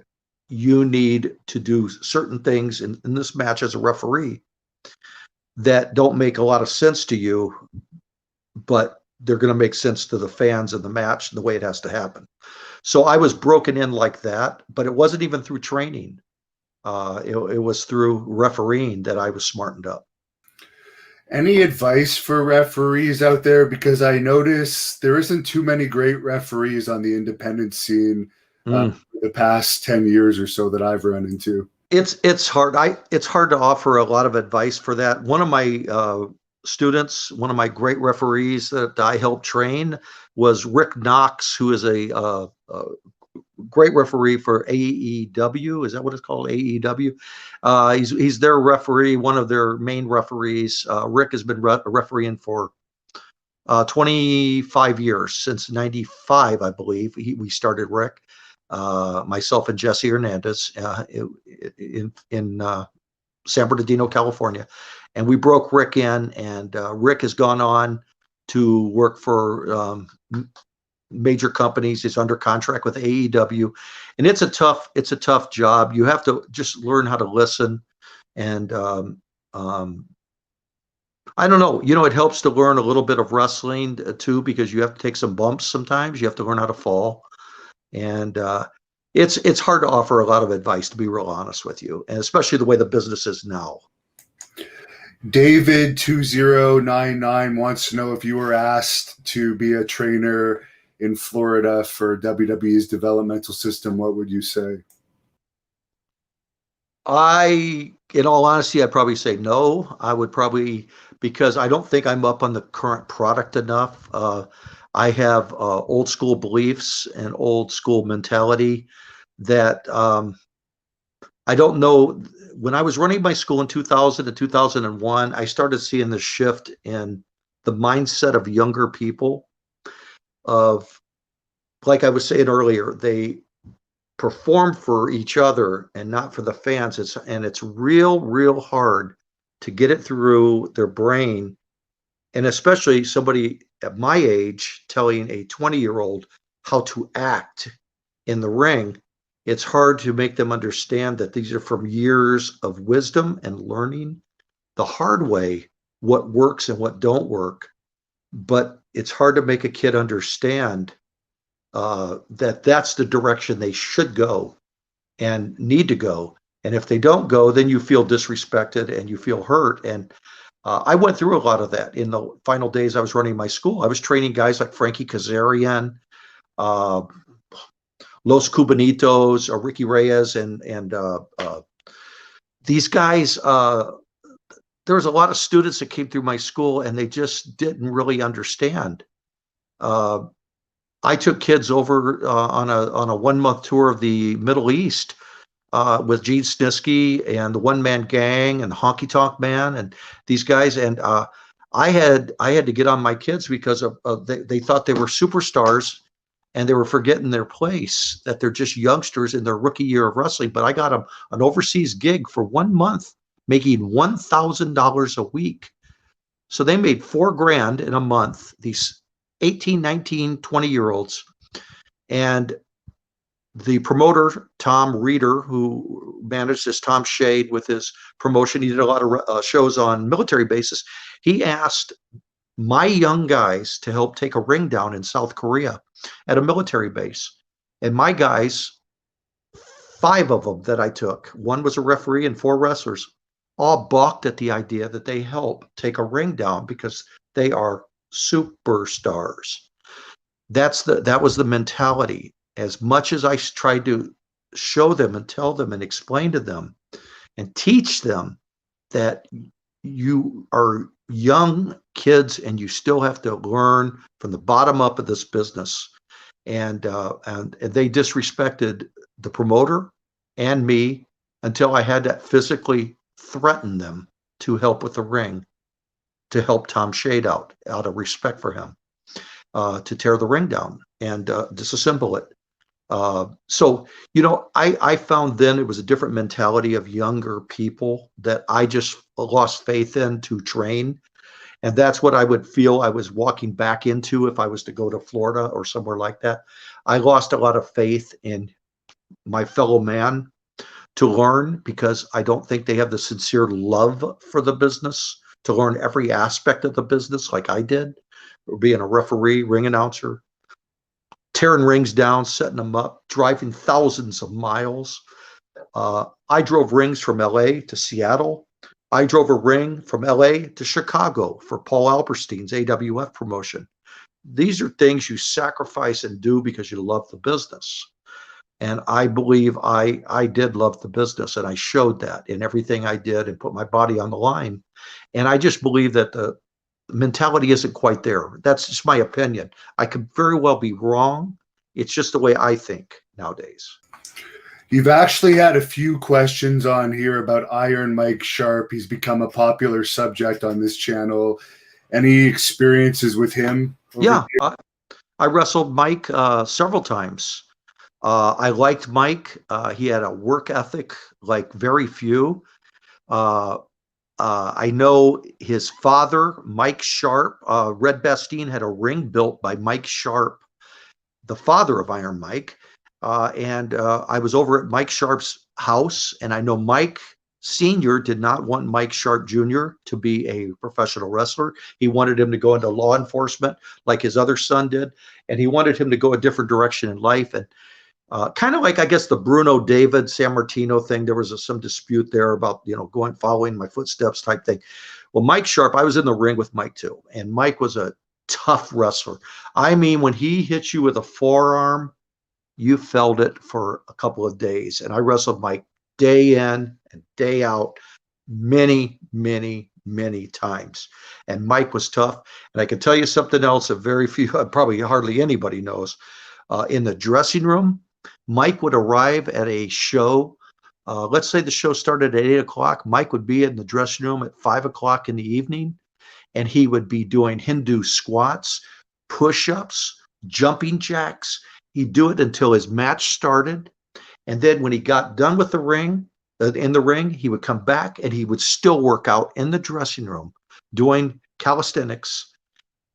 you need to do certain things in this match as a referee that don't make a lot of sense to you, but they're going to make sense to the fans of the match and the way it has to happen. So I was broken in like that, but it wasn't even through training. It was through refereeing that I was smartened up. Any advice for referees out there? Because I notice there isn't too many great referees on the independent scene the past 10 years or so that I've run into. It's hard. It's hard to offer a lot of advice for that. One of my students, one of my great referees that I helped train was Rick Knox, who is a great referee for AEW. Is that what it's called? AEW. He's their referee, one of their main referees. Rick has been refereeing for 25 years, since 95, I believe. We started Rick, myself and Jesse Hernandez in San Bernardino, California. And we broke Rick in, and Rick has gone on to work for major companies. He's under contract with AEW, and it's a tough job. You have to just learn how to listen, and I don't know. It helps to learn a little bit of wrestling too, because you have to take some bumps sometimes. You have to learn how to fall, and it's hard to offer a lot of advice, to be real honest with you, and especially the way the business is now. David2099 wants to know if you were asked to be a trainer in Florida for WWE's developmental system, what would you say? In all honesty, I'd probably say no. I would probably, because I don't think I'm up on the current product enough. I have old school beliefs and old school mentality that I don't know. When I was running my school in 2000 and 2001, I started seeing the shift in the mindset of younger people. Of, like I was saying earlier, they perform for each other and not for the fans. It's real hard to get it through their brain, and especially somebody at my age telling a 20-year-old how to act in the ring. It's hard to make them understand that these are from years of wisdom and learning the hard way what works and what don't work. But it's hard to make a kid understand that that's the direction they should go and need to go. And if they don't go, then you feel disrespected and you feel hurt. And I went through a lot of that in the final days I was running my school. I was training guys like Frankie Kazarian, Los Cubanitos, Ricky Reyes, and these guys. There was a lot of students that came through my school, and they just didn't really understand. I took kids over on a 1-month tour of the Middle East with Gene Snitsky and the One Man Gang and the Honky Tonk Man and these guys. And I had to get on my kids because they thought they were superstars, and they were forgetting their place, that they're just youngsters in their rookie year of wrestling. But I got them an overseas gig for 1 month, making $1,000 a week. So they made $4,000 in a month, these 18, 19, 20-year-olds. And the promoter, Tom Reeder, who managed this, Tom Shade, with his promotion, he did a lot of shows on military bases. He asked my young guys to help take a ring down in South Korea at a military base. And my guys, 5 of them that I took, one was a referee and 4 wrestlers, all balked at the idea that they help take a ring down because they are superstars. That was the mentality. As much as I tried to show them and tell them and explain to them and teach them that you are young kids and you still have to learn from the bottom up of this business, and they disrespected the promoter and me until I had to physically threaten them to help with the ring, to help Tom Shade out of respect for him, to tear the ring down and disassemble it. So, I found then it was a different mentality of younger people that I just lost faith in to train. And that's what I would feel I was walking back into if I was to go to Florida or somewhere like that. I lost a lot of faith in my fellow man to learn, because I don't think they have the sincere love for the business to learn every aspect of the business like I did, being a referee, ring announcer, tearing rings down, setting them up, driving thousands of miles. I drove rings from LA to Seattle. I drove a ring from LA to Chicago for Paul Alperstein's AWF promotion. These are things you sacrifice and do because you love the business. And I believe I did love the business, and I showed that in everything I did and put my body on the line. And I just believe that the mentality isn't quite there. That's just my opinion. I could very well be wrong. It's just the way I think nowadays. You've actually had a few questions on here about Iron Mike Sharp. He's become a popular subject on this channel. Any experiences with him? Yeah, I wrestled Mike several times. I liked Mike. He had a work ethic like very few. I know his father, Mike Sharp. Red Bastien had a ring built by Mike Sharp, the father of Iron Mike. And I was over at Mike Sharp's house, and I know Mike Sr. did not want Mike Sharp Jr. to be a professional wrestler. He wanted him to go into law enforcement like his other son did, and he wanted him to go a different direction in life. And kind of like, I guess, the Bruno David San Martino thing. There was some dispute there about, following my footsteps type thing. Well, Mike Sharp, I was in the ring with Mike too. And Mike was a tough wrestler. I mean, when he hit you with a forearm, you felt it for a couple of days. And I wrestled Mike day in and day out many, many, many times. And Mike was tough. And I can tell you something else that very few, probably hardly anybody knows. In the dressing room, Mike would arrive at a show. Let's say the show started at 8 o'clock. Mike would be in the dressing room at 5 o'clock in the evening, and he would be doing Hindu squats, push-ups, jumping jacks. He'd do it until his match started. And then when he got done with in the ring, he would come back and he would still work out in the dressing room doing calisthenics.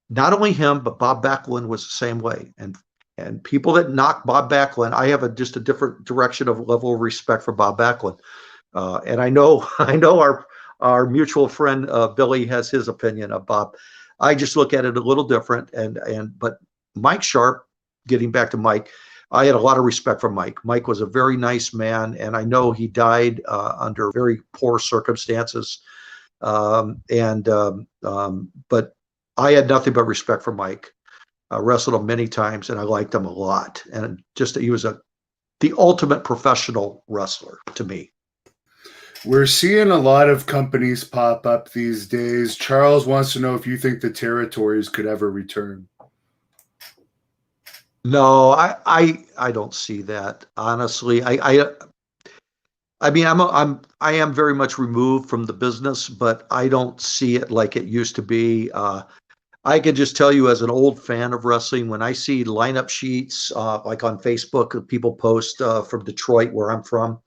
Not only him, but Bob Backlund was the same way. And people that knock Bob Backlund, I have just a different direction of level of respect for Bob Backlund. And I know our mutual friend Billy has his opinion of Bob. I just look at it a little different. But Mike Sharp, getting back to Mike, I had a lot of respect for Mike. Mike was a very nice man, and I know he died under very poor circumstances. But I had nothing but respect for Mike. I wrestled him many times, and I liked him a lot. And just he was the ultimate professional wrestler to me. We're seeing a lot of companies pop up these days. Charles wants to know if you think the territories could ever return. No, I don't see that, honestly. I mean, I am very much removed from the business, but I don't see it like it used to be. I can just tell you, as an old fan of wrestling, when I see lineup sheets, like on Facebook, people post from Detroit, where I'm from,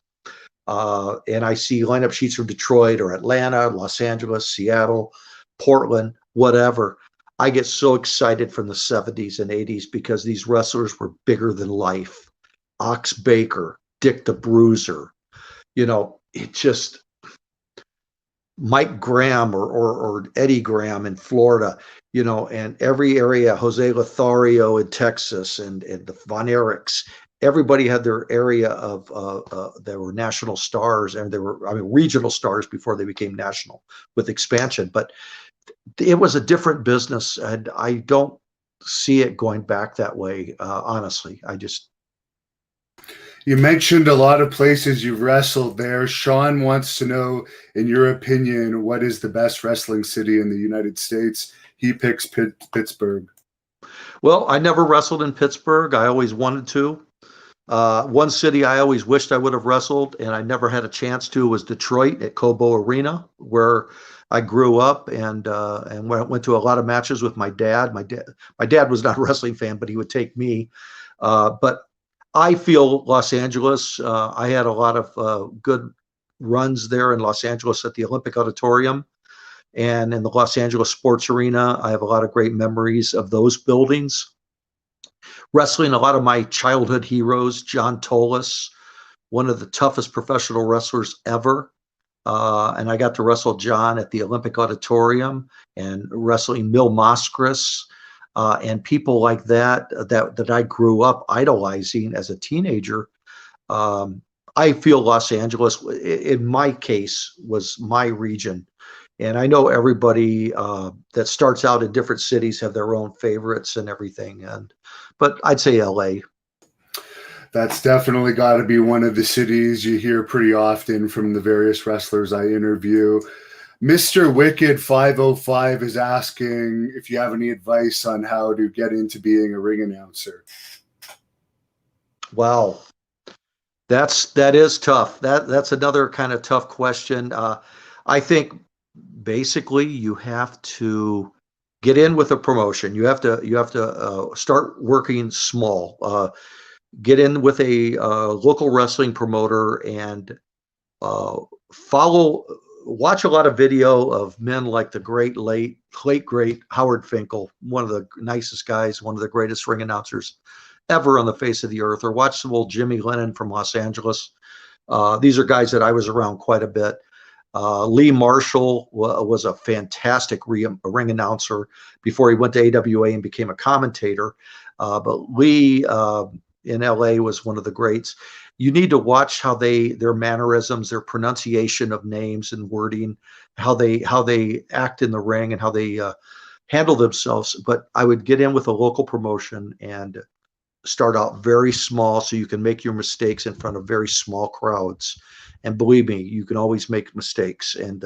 and I see lineup sheets from Detroit or Atlanta, Los Angeles, Seattle, Portland, whatever, I get so excited from the 70s and 80s because these wrestlers were bigger than life. Ox Baker, Dick the Bruiser, it just, Mike Graham or Eddie Graham in Florida, and every area, Jose Lothario in Texas and the Von Erichs, everybody had their area of, there were national stars, and regional stars before they became national with expansion. But it was a different business, and I don't see it going back that way, honestly. You mentioned a lot of places you've wrestled there. Sean wants to know, in your opinion, what is the best wrestling city in the United States? He picks Pittsburgh. Well, I never wrestled in Pittsburgh. I always wanted to. One city I always wished I would have wrestled, and I never had a chance to, was Detroit at Cobo Arena, where I grew up and went to a lot of matches with my dad. My dad was not a wrestling fan, but he would take me. But I feel Los Angeles. I had a lot of good runs there in Los Angeles at the Olympic Auditorium and in the Los Angeles Sports Arena. I have a lot of great memories of those buildings. Wrestling a lot of my childhood heroes, John Tolis, one of the toughest professional wrestlers ever. and I got to wrestle John at the Olympic Auditorium and wrestling Mil Mascaras, and people like that I grew up idolizing as a teenager. I feel Los Angeles, in my case, was my region. And I know everybody that starts out in different cities have their own favorites and everything. But I'd say LA. That's definitely got to be one of the cities you hear pretty often from the various wrestlers I interview. Mr. Wicked 505 is asking if you have any advice on how to get into being a ring announcer. Wow. That is tough. That's another kind of tough question. I think basically you have to get in with a promotion. You have to start working small. Get in with a local wrestling promoter and watch a lot of video of men like the late great Howard Finkel, one of the nicest guys, one of the greatest ring announcers ever on the face of the earth, or watch some old Jimmy Lennon from Los Angeles. These are guys that I was around quite a bit. Lee Marshall was a fantastic ring announcer before he went to AWA and became a commentator. But Lee in LA was one of the greats. You need to watch how their mannerisms, their pronunciation of names and wording, how they act in the ring and how they handle themselves. But I would get in with a local promotion and start out very small so you can make your mistakes in front of very small crowds. And believe me, you can always make mistakes. And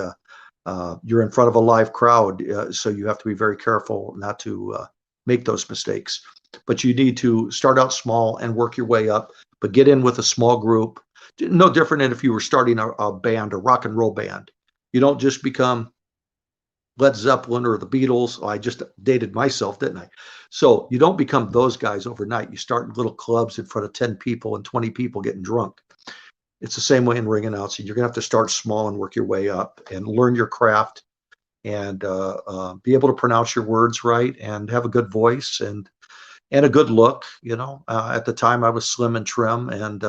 you're in front of a live crowd, so you have to be very careful not to make those mistakes. But you need to start out small and work your way up, but get in with a small group. No different than if you were starting a band, a rock and roll band. You don't just become Led Zeppelin or the Beatles. I just dated myself, didn't I? So you don't become those guys overnight. You start in little clubs in front of 10 people and 20 people getting drunk. It's the same way in ring announcing. You're going to have to start small and work your way up and learn your craft and be able to pronounce your words right and have a good voice and a good look. At the time I was slim and trim and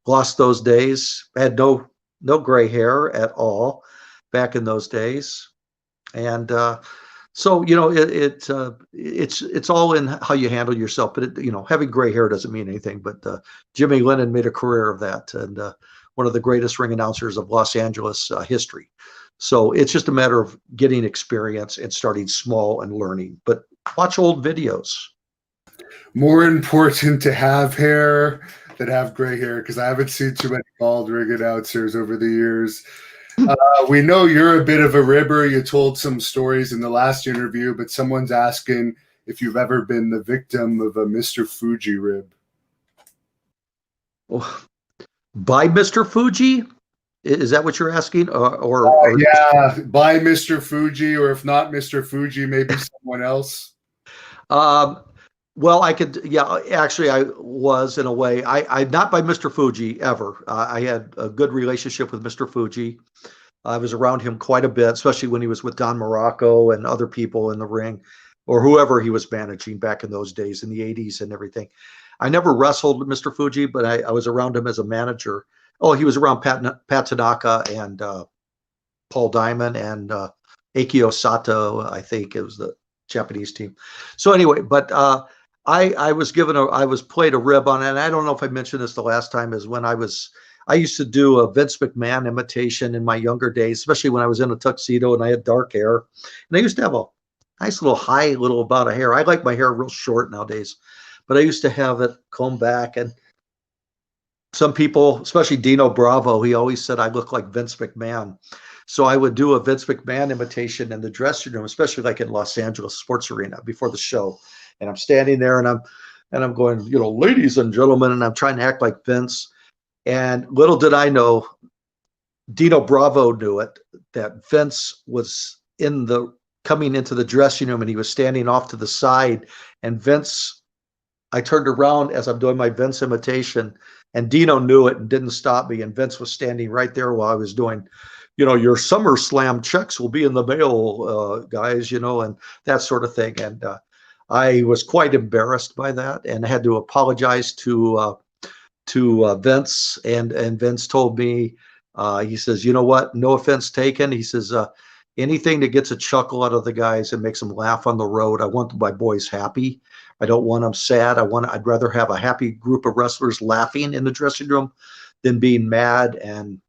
lost those days. I had no gray hair at all back in those days. And so, it's all in how you handle yourself. But, having gray hair doesn't mean anything. But Jimmy Lennon made a career of that, and one of the greatest ring announcers of Los Angeles history. So it's just a matter of getting experience and starting small and learning. But watch old videos. More important to have hair than have gray hair, because I haven't seen too many bald ring announcers over the years. We know you're a bit of a ribber. You told some stories in the last interview, but someone's asking if you've ever been the victim of a Mr. Fuji rib. By Mr. Fuji? Is that what you're asking? Yeah, by Mr. Fuji, or if not Mr. Fuji, maybe someone else. Well, I could, yeah, actually I was in a way. I not by Mr. Fuji ever. I had a good relationship with Mr. Fuji. I was around him quite a bit, especially when he was with Don Morocco and other people in the ring, or whoever he was managing back in those days in the 80s and everything. I never wrestled Mr. Fuji, but I was around him as a manager. Oh, he was around Pat Tanaka and Paul Diamond and Akio Sato, I think it was the Japanese team. So anyway, but I was played a rib on it. And I don't know if I mentioned this the last time, is when I used to do a Vince McMahon imitation in my younger days, especially when I was in a tuxedo and I had dark hair. And I used to have a nice little bout of hair. I like my hair real short nowadays, but I used to have it combed back. And some people, especially Dino Bravo, he always said I look like Vince McMahon. So I would do a Vince McMahon imitation in the dressing room, especially like in Los Angeles Sports Arena before the show. And I'm standing there and I'm going, ladies and gentlemen, and I'm trying to act like Vince. And little did I know, Dino Bravo knew it, that Vince was coming into the dressing room and he was standing off to the side. And Vince, I turned around as I'm doing my Vince imitation, and Dino knew it and didn't stop me. And Vince was standing right there while I was doing, your SummerSlam checks will be in the mail, guys, and that sort of thing. And I was quite embarrassed by that and had to apologize to Vince. And Vince told me He says, you know what? No offense taken. He says, anything that gets a chuckle out of the guys and makes them laugh on the road. I want my boys happy. I don't want them sad. I'd rather have a happy group of wrestlers laughing in the dressing room than being mad and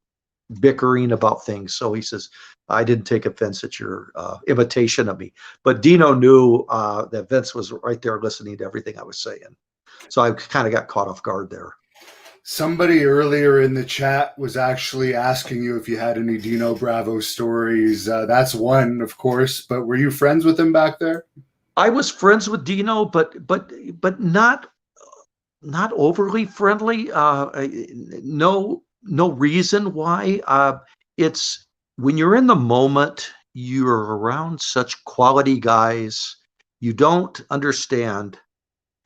bickering about things. So he says, I didn't take offense at your imitation of me. But Dino knew that Vince was right there listening to everything I was saying. So I kind of got caught off guard there. Somebody earlier in the chat was actually asking you if you had any Dino Bravo stories. That's one, of course, but were you friends with him back there? I was friends with Dino, but not overly friendly. No reason why. It's when you're in the moment, you're around such quality guys, you don't understand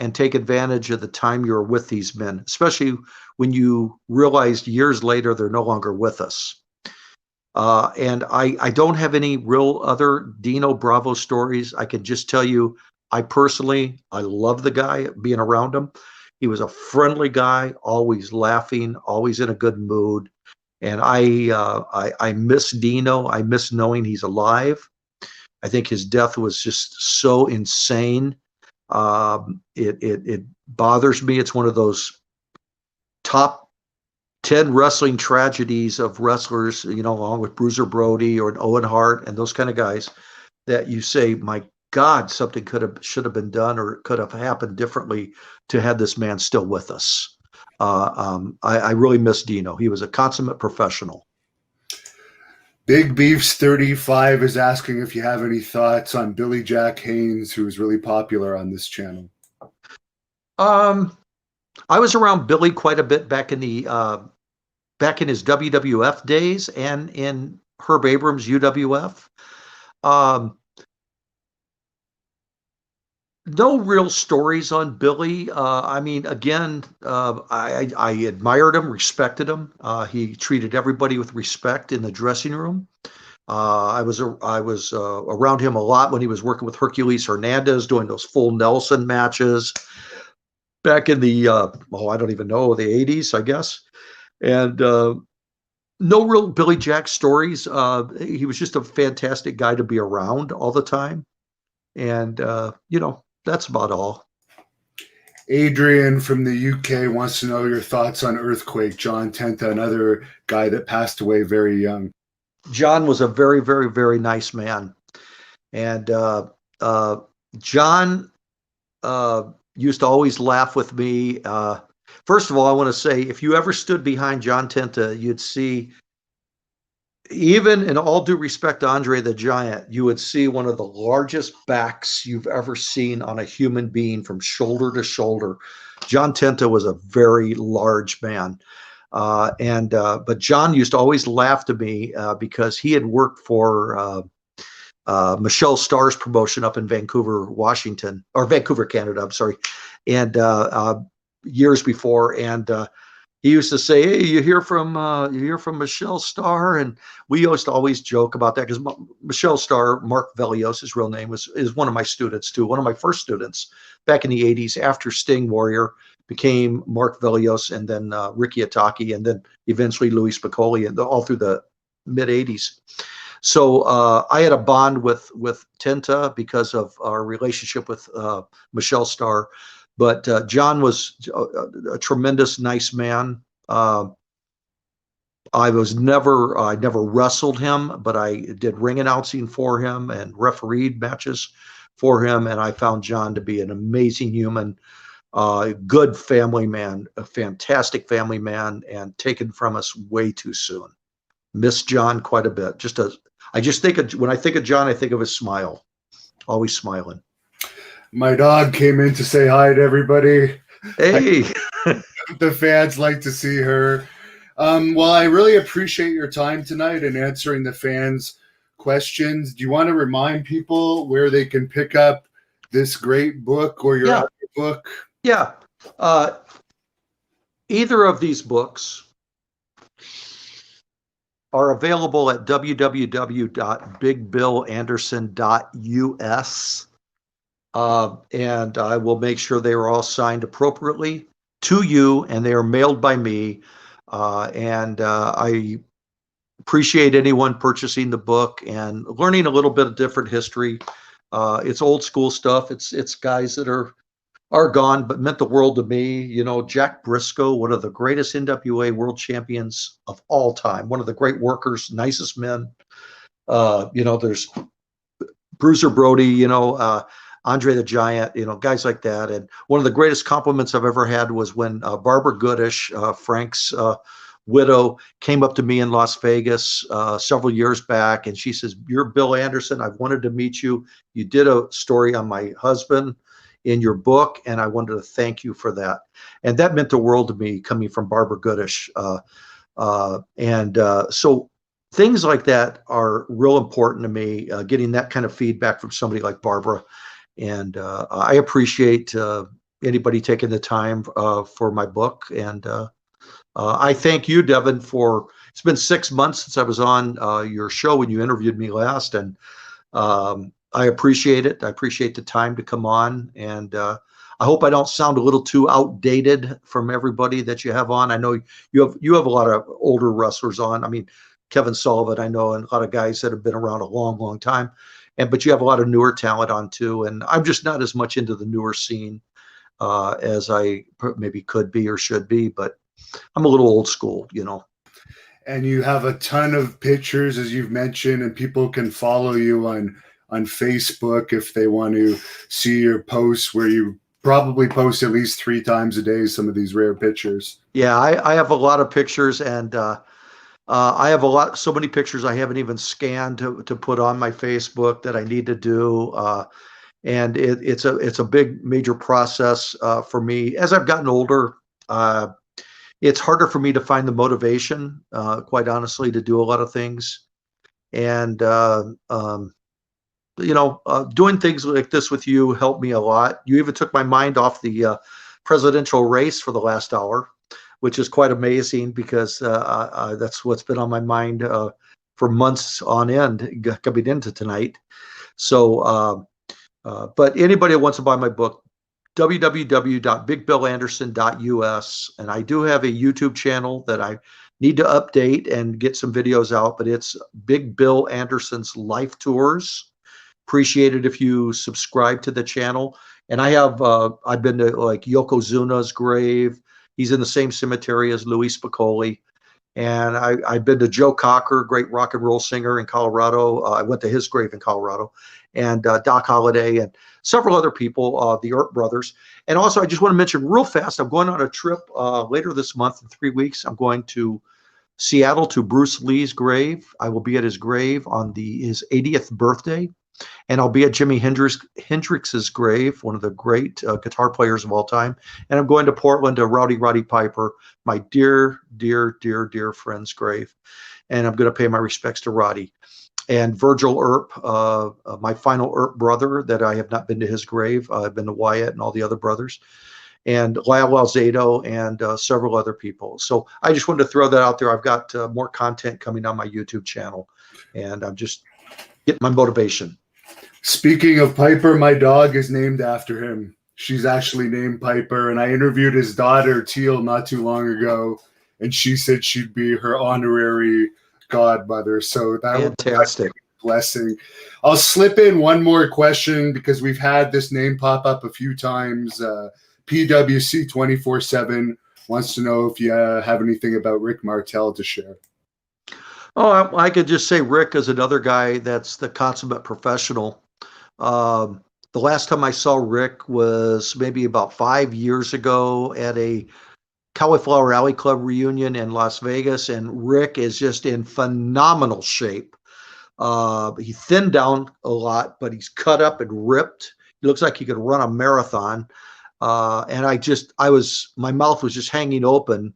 and take advantage of the time you're with these men, especially when you realized years later they're no longer with us. And I don't have any real other Dino Bravo stories. I can just tell you, I love the guy, being around him. He was a friendly guy, always laughing, always in a good mood. And I miss Dino. I miss knowing he's alive. I think his death was just so insane. It bothers me. It's one of those top 10 wrestling tragedies of wrestlers, along with Bruiser Brody or Owen Hart and those kind of guys, that you say, my God, something should have been done or could have happened differently to have this man still with us. I really miss Dino. He was a consummate professional. Big Beefs 35 is asking if you have any thoughts on Billy Jack Haynes, who is really popular on this channel. I was around Billy quite a bit back in his WWF days and in Herb Abrams' UWF. No real stories on Billy. I mean, again, I admired him, respected him. He treated everybody with respect in the dressing room. I was around him a lot when he was working with Hercules Hernandez, doing those full Nelson matches back in the I don't even know, the 80s, I guess. And no real Billy Jack stories. He was just a fantastic guy to be around all the time. And that's about all. Adrian from the UK wants to know your thoughts on Earthquake, John Tenta, another guy that passed away very young. John was a very, very, very nice man. And John used to always laugh with me. First of all, I want to say, if you ever stood behind John Tenta, you'd see, even in all due respect to Andre the Giant, you would see one of the largest backs you've ever seen on a human being from shoulder to shoulder. John Tenta was a very large man. But John used to always laugh to me because he had worked for Michelle Starr's promotion up in Vancouver, Canada, I'm sorry, and years before. And he used to say, "Hey, you hear from Michelle Starr?" And we used to always joke about that because Michelle Starr, Mark Velios, his real name, is one of my students too. One of my first students back in the 80s after Sting Warrior became Mark Velios, and then Ricky Ataki, and then eventually Louis Spicoli, and all through the mid 80s. So I had a bond with Tenta because of our relationship with Michelle Starr. But John was a tremendous, nice man. I never wrestled him, but I did ring announcing for him and refereed matches for him. And I found John to be an amazing human, good family man, a fantastic family man, and taken from us way too soon. Miss John quite a bit. When I think of John, I think of his smile, always smiling. My dog came in to say hi to everybody. Hey. The fans like to see her. Well, I really appreciate your time tonight and answering the fans' questions. Do you want to remind people where they can pick up this great book or your other book? Yeah. Either of these books are available at www.bigbillanderson.us. And I will make sure they are all signed appropriately to you, and they are mailed by me. I appreciate anyone purchasing the book and learning a little bit of different history. It's old school stuff. It's guys that are gone, but meant the world to me. You know, Jack Briscoe, one of the greatest NWA world champions of all time, one of the great workers, nicest men. You know, there's Bruiser Brody, you know, Andre the Giant, you know, guys like that. And one of the greatest compliments I've ever had was when Barbara Goodish, Frank's widow, came up to me in Las Vegas several years back, and she says, "You're Bill Anderson. I've wanted to meet you. You did a story on my husband in your book, and I wanted to thank you for that." And that meant the world to me, coming from Barbara Goodish. So things like that are real important to me, getting that kind of feedback from somebody like Barbara. And I appreciate anybody taking the time for my book. And I thank you, Devin, it's been 6 months since I was on your show when you interviewed me last. And I appreciate it. I appreciate the time to come on. And I hope I don't sound a little too outdated from everybody that you have on. I know you have a lot of older wrestlers on. I mean, Kevin Sullivan, I know, and a lot of guys that have been around a long, long time. But you have a lot of newer talent on too. And I'm just not as much into the newer scene as I maybe could be or should be, but I'm a little old school, you know. And you have a ton of pictures, as you've mentioned, and people can follow you on Facebook if they want to see your posts, where you probably post at least 3 times a day, some of these rare pictures. Yeah, I have a lot of pictures, and I have so many pictures I haven't even scanned to put on my Facebook that I need to do. And it's a big major process for me. As I've gotten older, it's harder for me to find the motivation, quite honestly, to do a lot of things. And doing things like this with you helped me a lot. You even took my mind off the presidential race for the last hour, which is quite amazing, because that's what's been on my mind for months on end coming into tonight. So, but anybody that wants to buy my book, www.bigbillanderson.us. And I do have a YouTube channel that I need to update and get some videos out, but it's Big Bill Anderson's Life Tours. Appreciate it if you subscribe to the channel. And I've been to like Yokozuna's grave. He's in the same cemetery as Louis Spicoli. And I've been to Joe Cocker, great rock and roll singer in Colorado. I went to his grave in Colorado. And Doc Holliday and several other people, the Earp brothers. And also, I just want to mention real fast, I'm going on a trip later this month in 3 weeks. I'm going to Seattle to Bruce Lee's grave. I will be at his grave on his 80th birthday. And I'll be at Jimi Hendrix's grave, one of the great guitar players of all time. And I'm going to Portland to Roddy Piper, my dear, dear, dear, dear friend's grave. And I'm going to pay my respects to Roddy. And Virgil Earp, my final Earp brother, that I have not been to his grave. I've been to Wyatt and all the other brothers. And Lyle Alzado and several other people. So I just wanted to throw that out there. I've got more content coming on my YouTube channel. And I'm just getting my motivation. Speaking of Piper, my dog is named after him. She's actually named Piper, and I interviewed his daughter, Teal, not too long ago, and she said she'd be her honorary godmother. So that would be a blessing. I'll slip in one more question, because we've had this name pop up a few times. PWC 24/7 wants to know if you have anything about Rick Martel to share. Oh, I could just say Rick is another guy that's the consummate professional. The last time I saw Rick was maybe about 5 years ago at a Cauliflower Alley Club reunion in Las Vegas, and Rick is just in phenomenal shape. He thinned down a lot, but he's cut up and ripped. He looks like he could run a marathon. And my mouth was just hanging open,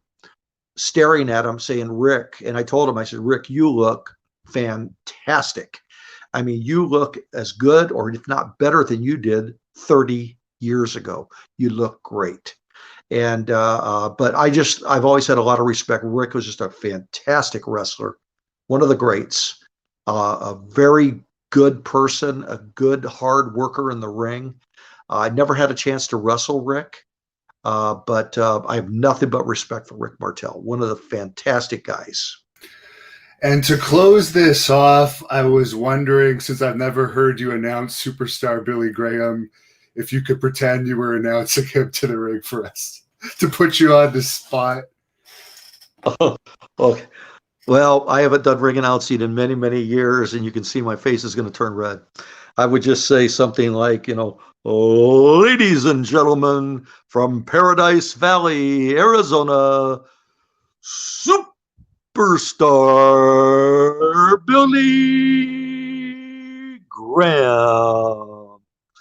staring at him, saying, Rick. And I told him, I said, Rick, you look fantastic. I mean, you look as good, or if not better than you did 30 years ago. You look great. And, but I've always had a lot of respect. Rick was just a fantastic wrestler, one of the greats, a very good person, a good hard worker in the ring. I never had a chance to wrestle Rick, but I have nothing but respect for Rick Martel, one of the fantastic guys. And to close this off, I was wondering, since I've never heard you announce superstar Billy Graham, if you could pretend you were announcing him to the ring for us to put you on the spot. Oh, okay. Well, I haven't done ring announcing in many, many years, and you can see my face is going to turn red. I would just say something like, ladies and gentlemen from Paradise Valley, Arizona, superstar Billy Graham.